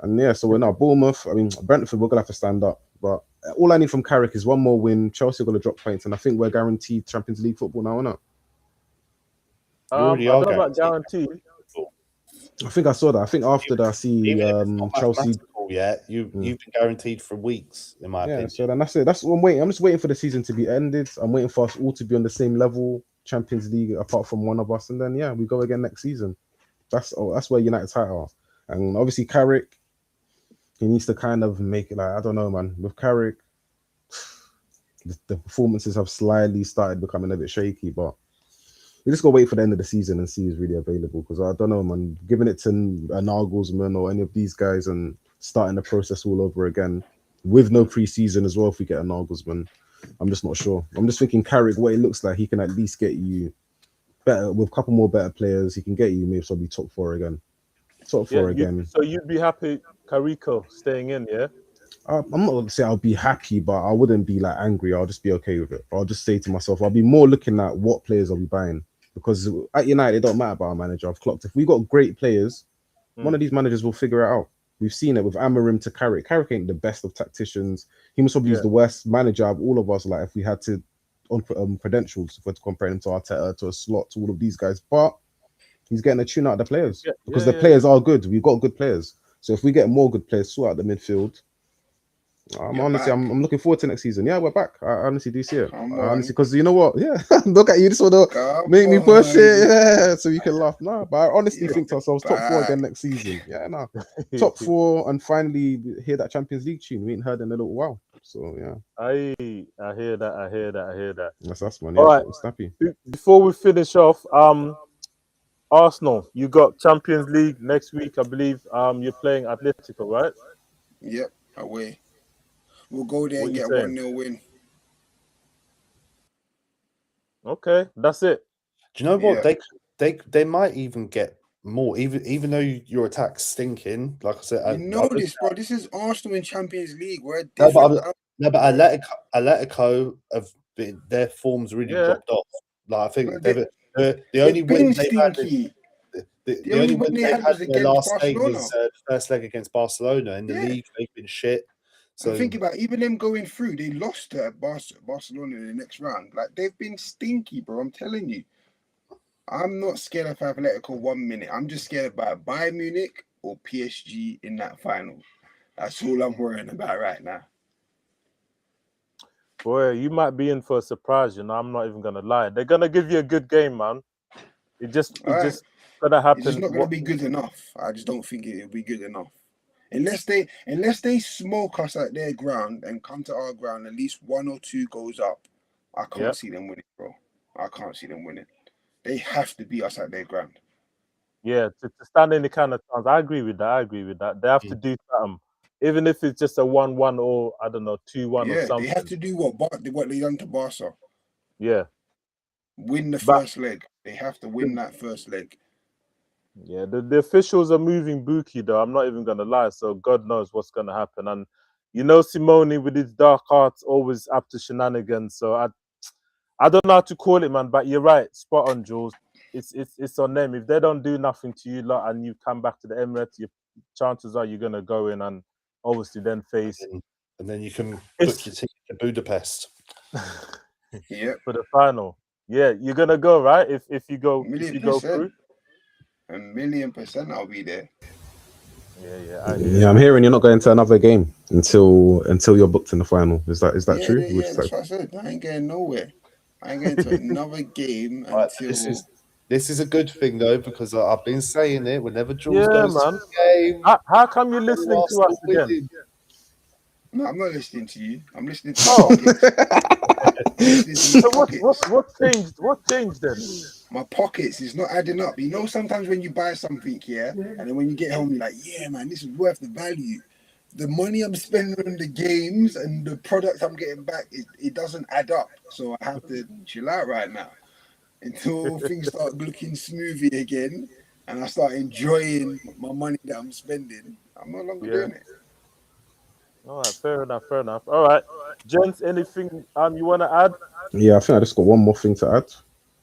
And yeah, so we're now Bournemouth. I mean, Brentford, we're gonna have to stand up. But all I need from Carrick is one more win. Chelsea are gonna drop points, and I think we're guaranteed Champions League football now, or not? I don't know about guarantee. I think I saw that. I think after that, I see Chelsea. Yeah, you've been guaranteed for weeks, in my opinion. So then that's it. That's what I'm waiting. I'm just waiting for the season to be ended. I'm waiting for us all to be on the same level, Champions League, apart from one of us, and then we go again next season. That's where United's height are. And obviously Carrick, he needs to kind of make it like, I don't know, man. With Carrick, the performances have slightly started becoming a bit shaky, but we just gotta wait for the end of the season and see who's really available. Because I don't know, man. Giving it to a Nagelsmann or any of these guys and starting the process all over again with no preseason as well. If we get a Nagelsmann, I'm just not sure. I'm just thinking Carrick, what it looks like, he can at least get you better with a couple more better players. He can get you maybe probably top four again. Top four again. So you'd be happy Carrico staying in, yeah? I'm not going to say I'll be happy, but I wouldn't be like angry. I'll just be okay with it. I'll just say to myself, I'll be more looking at what players are we buying, because at United it don't matter about our manager. I've clocked if we got great players, one of these managers will figure it out. We've seen it with Amorim to Carrick. Carrick ain't the best of tacticians. He must probably use the worst manager of all of us. Like if we had to on credentials, if we're to compare him to Arteta, to a Slot, to all of these guys, but he's getting a tune out of the players because the players are good. We've got good players. So if we get more good players, sort out the midfield. I'm looking forward to next season. Yeah, we're back. I honestly do see it. Honestly, because you know what? Yeah, look at you. This will make me push it. Yeah, so you can laugh. No, but I honestly think to ourselves, top four again next season. Yeah, no, top four, and finally hear that Champions League tune we ain't heard in a little while. So yeah, I hear that. That's us, man. All right, snappy. Before we finish off, Arsenal, you got Champions League next week, I believe. You're playing Atletico, right? Yep, away. We'll go there and get a 1-0 win. Okay, that's it. Do you know what? They might even get more, even though your attack's stinking. Like I said, you know this, bro. This is Arsenal in Champions League. We're different. But Atletico have been, their form's really dropped off. Like I think the only win they've had. The only win they've had in their last leg was the first leg against Barcelona. In the league, they've been shit. So think about even them going through, they lost to Barcelona in the next round. Like they've been stinky, bro. I'm telling you. I'm not scared of Atletico 1 minute. I'm just scared about Bayern Munich or PSG in that final. That's all I'm worrying about right now. Boy, you might be in for a surprise, you know. I'm not even gonna lie. They're gonna give you a good game, man. It just gonna happen. It's just not gonna be good enough. I just don't think it'll be good enough. Unless they smoke us at their ground and come to our ground, at least 1 or 2 goes up. I can't see them winning, bro. I can't see them winning. They have to beat us at their ground. Yeah, to stand in the kind of chance. I agree with that. They have to do something. Even if it's just a 1-1 or, I don't know, 2-1 or something. They have to do what they done to Barca. Yeah. Win the But- first leg. They have to win that first leg. Yeah, the officials are moving Buki though. I'm not even gonna lie. So God knows what's gonna happen. And you know Simone with his dark arts always up to shenanigans. So I don't know how to call it, man. But you're right, spot on, Jules. It's on them. If they don't do nothing to you lot and you come back to the Emirates, your chances are you're gonna go in and obviously then face And then you can book It's- your ticket to Budapest. Yep. for the final. Yeah, you're gonna go, right? If you go through. 1,000,000% I'll be there. Yeah. Yeah, I'm hearing you're not going to another game until you're booked in the final. Is that true? Yeah, that's what I said. I ain't going nowhere. I ain't going to another game Right, until. this is a good thing though, because I've been saying it. Whenever Jules Yeah, goes man. to the game, How come you're listening to us again? No, I'm not listening to you. I'm listening to Oh. my pockets. So what changed? What changed then? My pockets is not adding up. You know, sometimes when you buy something, and then when you get home, you're like, yeah, man, this is worth the value. The money I'm spending on the games and the product I'm getting back, it doesn't add up. So I have to chill out right now until things start looking smoothie again and I start enjoying my money that I'm spending. I'm no longer doing it. All right, fair enough. All right, gents, anything you want to add? Yeah, I think I just got one more thing to add.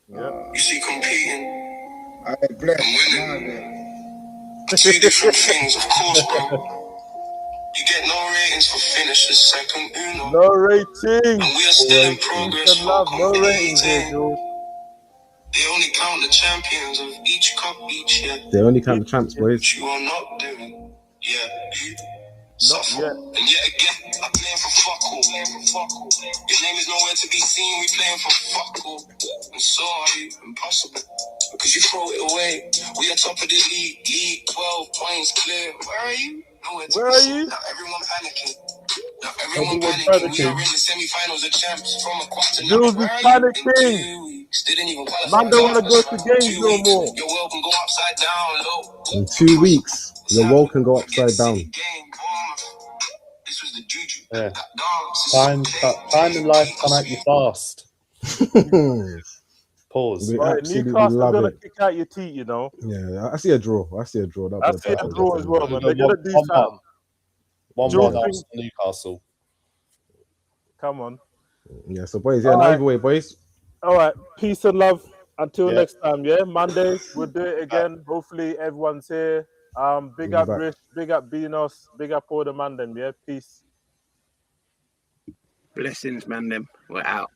Yeah. You see, competing I bless. and winning, two different things, of course, bro. You get no ratings for finishers, second uno. No ratings. And we are still in progress, Love, no ratings here, competing. Jules. They only count the champions of each cup each year. They only count the champs, boys. Which you are not doing. Yeah, you Not suffer. yet. And yet again, I'm playing for fuck all. Your name is nowhere to be seen, we playing for fuck all. And so are you, impossible. Because you throw it away. We are top of the league 12 points clear. Where are you? Nowhere to Where be are seen. you? Now everyone panicking. Everyone's We are panicking. in the semi-finals of champs from a quarter. Jules Where is are you? In panicking. 2 weeks. Didn't even qualify. Man don't want to go to games 2 no weeks. more. Your world can go upside down, low. In 2 weeks, your world can go upside down. This was the juju. Yeah. That dance. Time in life come at you fast. Pause. We Right, absolutely Newcastle love gonna it. kick out your teeth, you know. Yeah, I see a draw. I see a draw as well, man. They're gonna do something. 1-1 Jules Arsenal Newcastle. Come on. Yeah, so boys, yeah, All now right. either way, boys. All right. Peace and love. Until Yeah. next time, yeah. Monday, we'll do it again. Hopefully everyone's here. Big We'll up be back. Rich, big up Beanos, big up all the man them, yeah. Peace. Blessings, man. Them. We're out.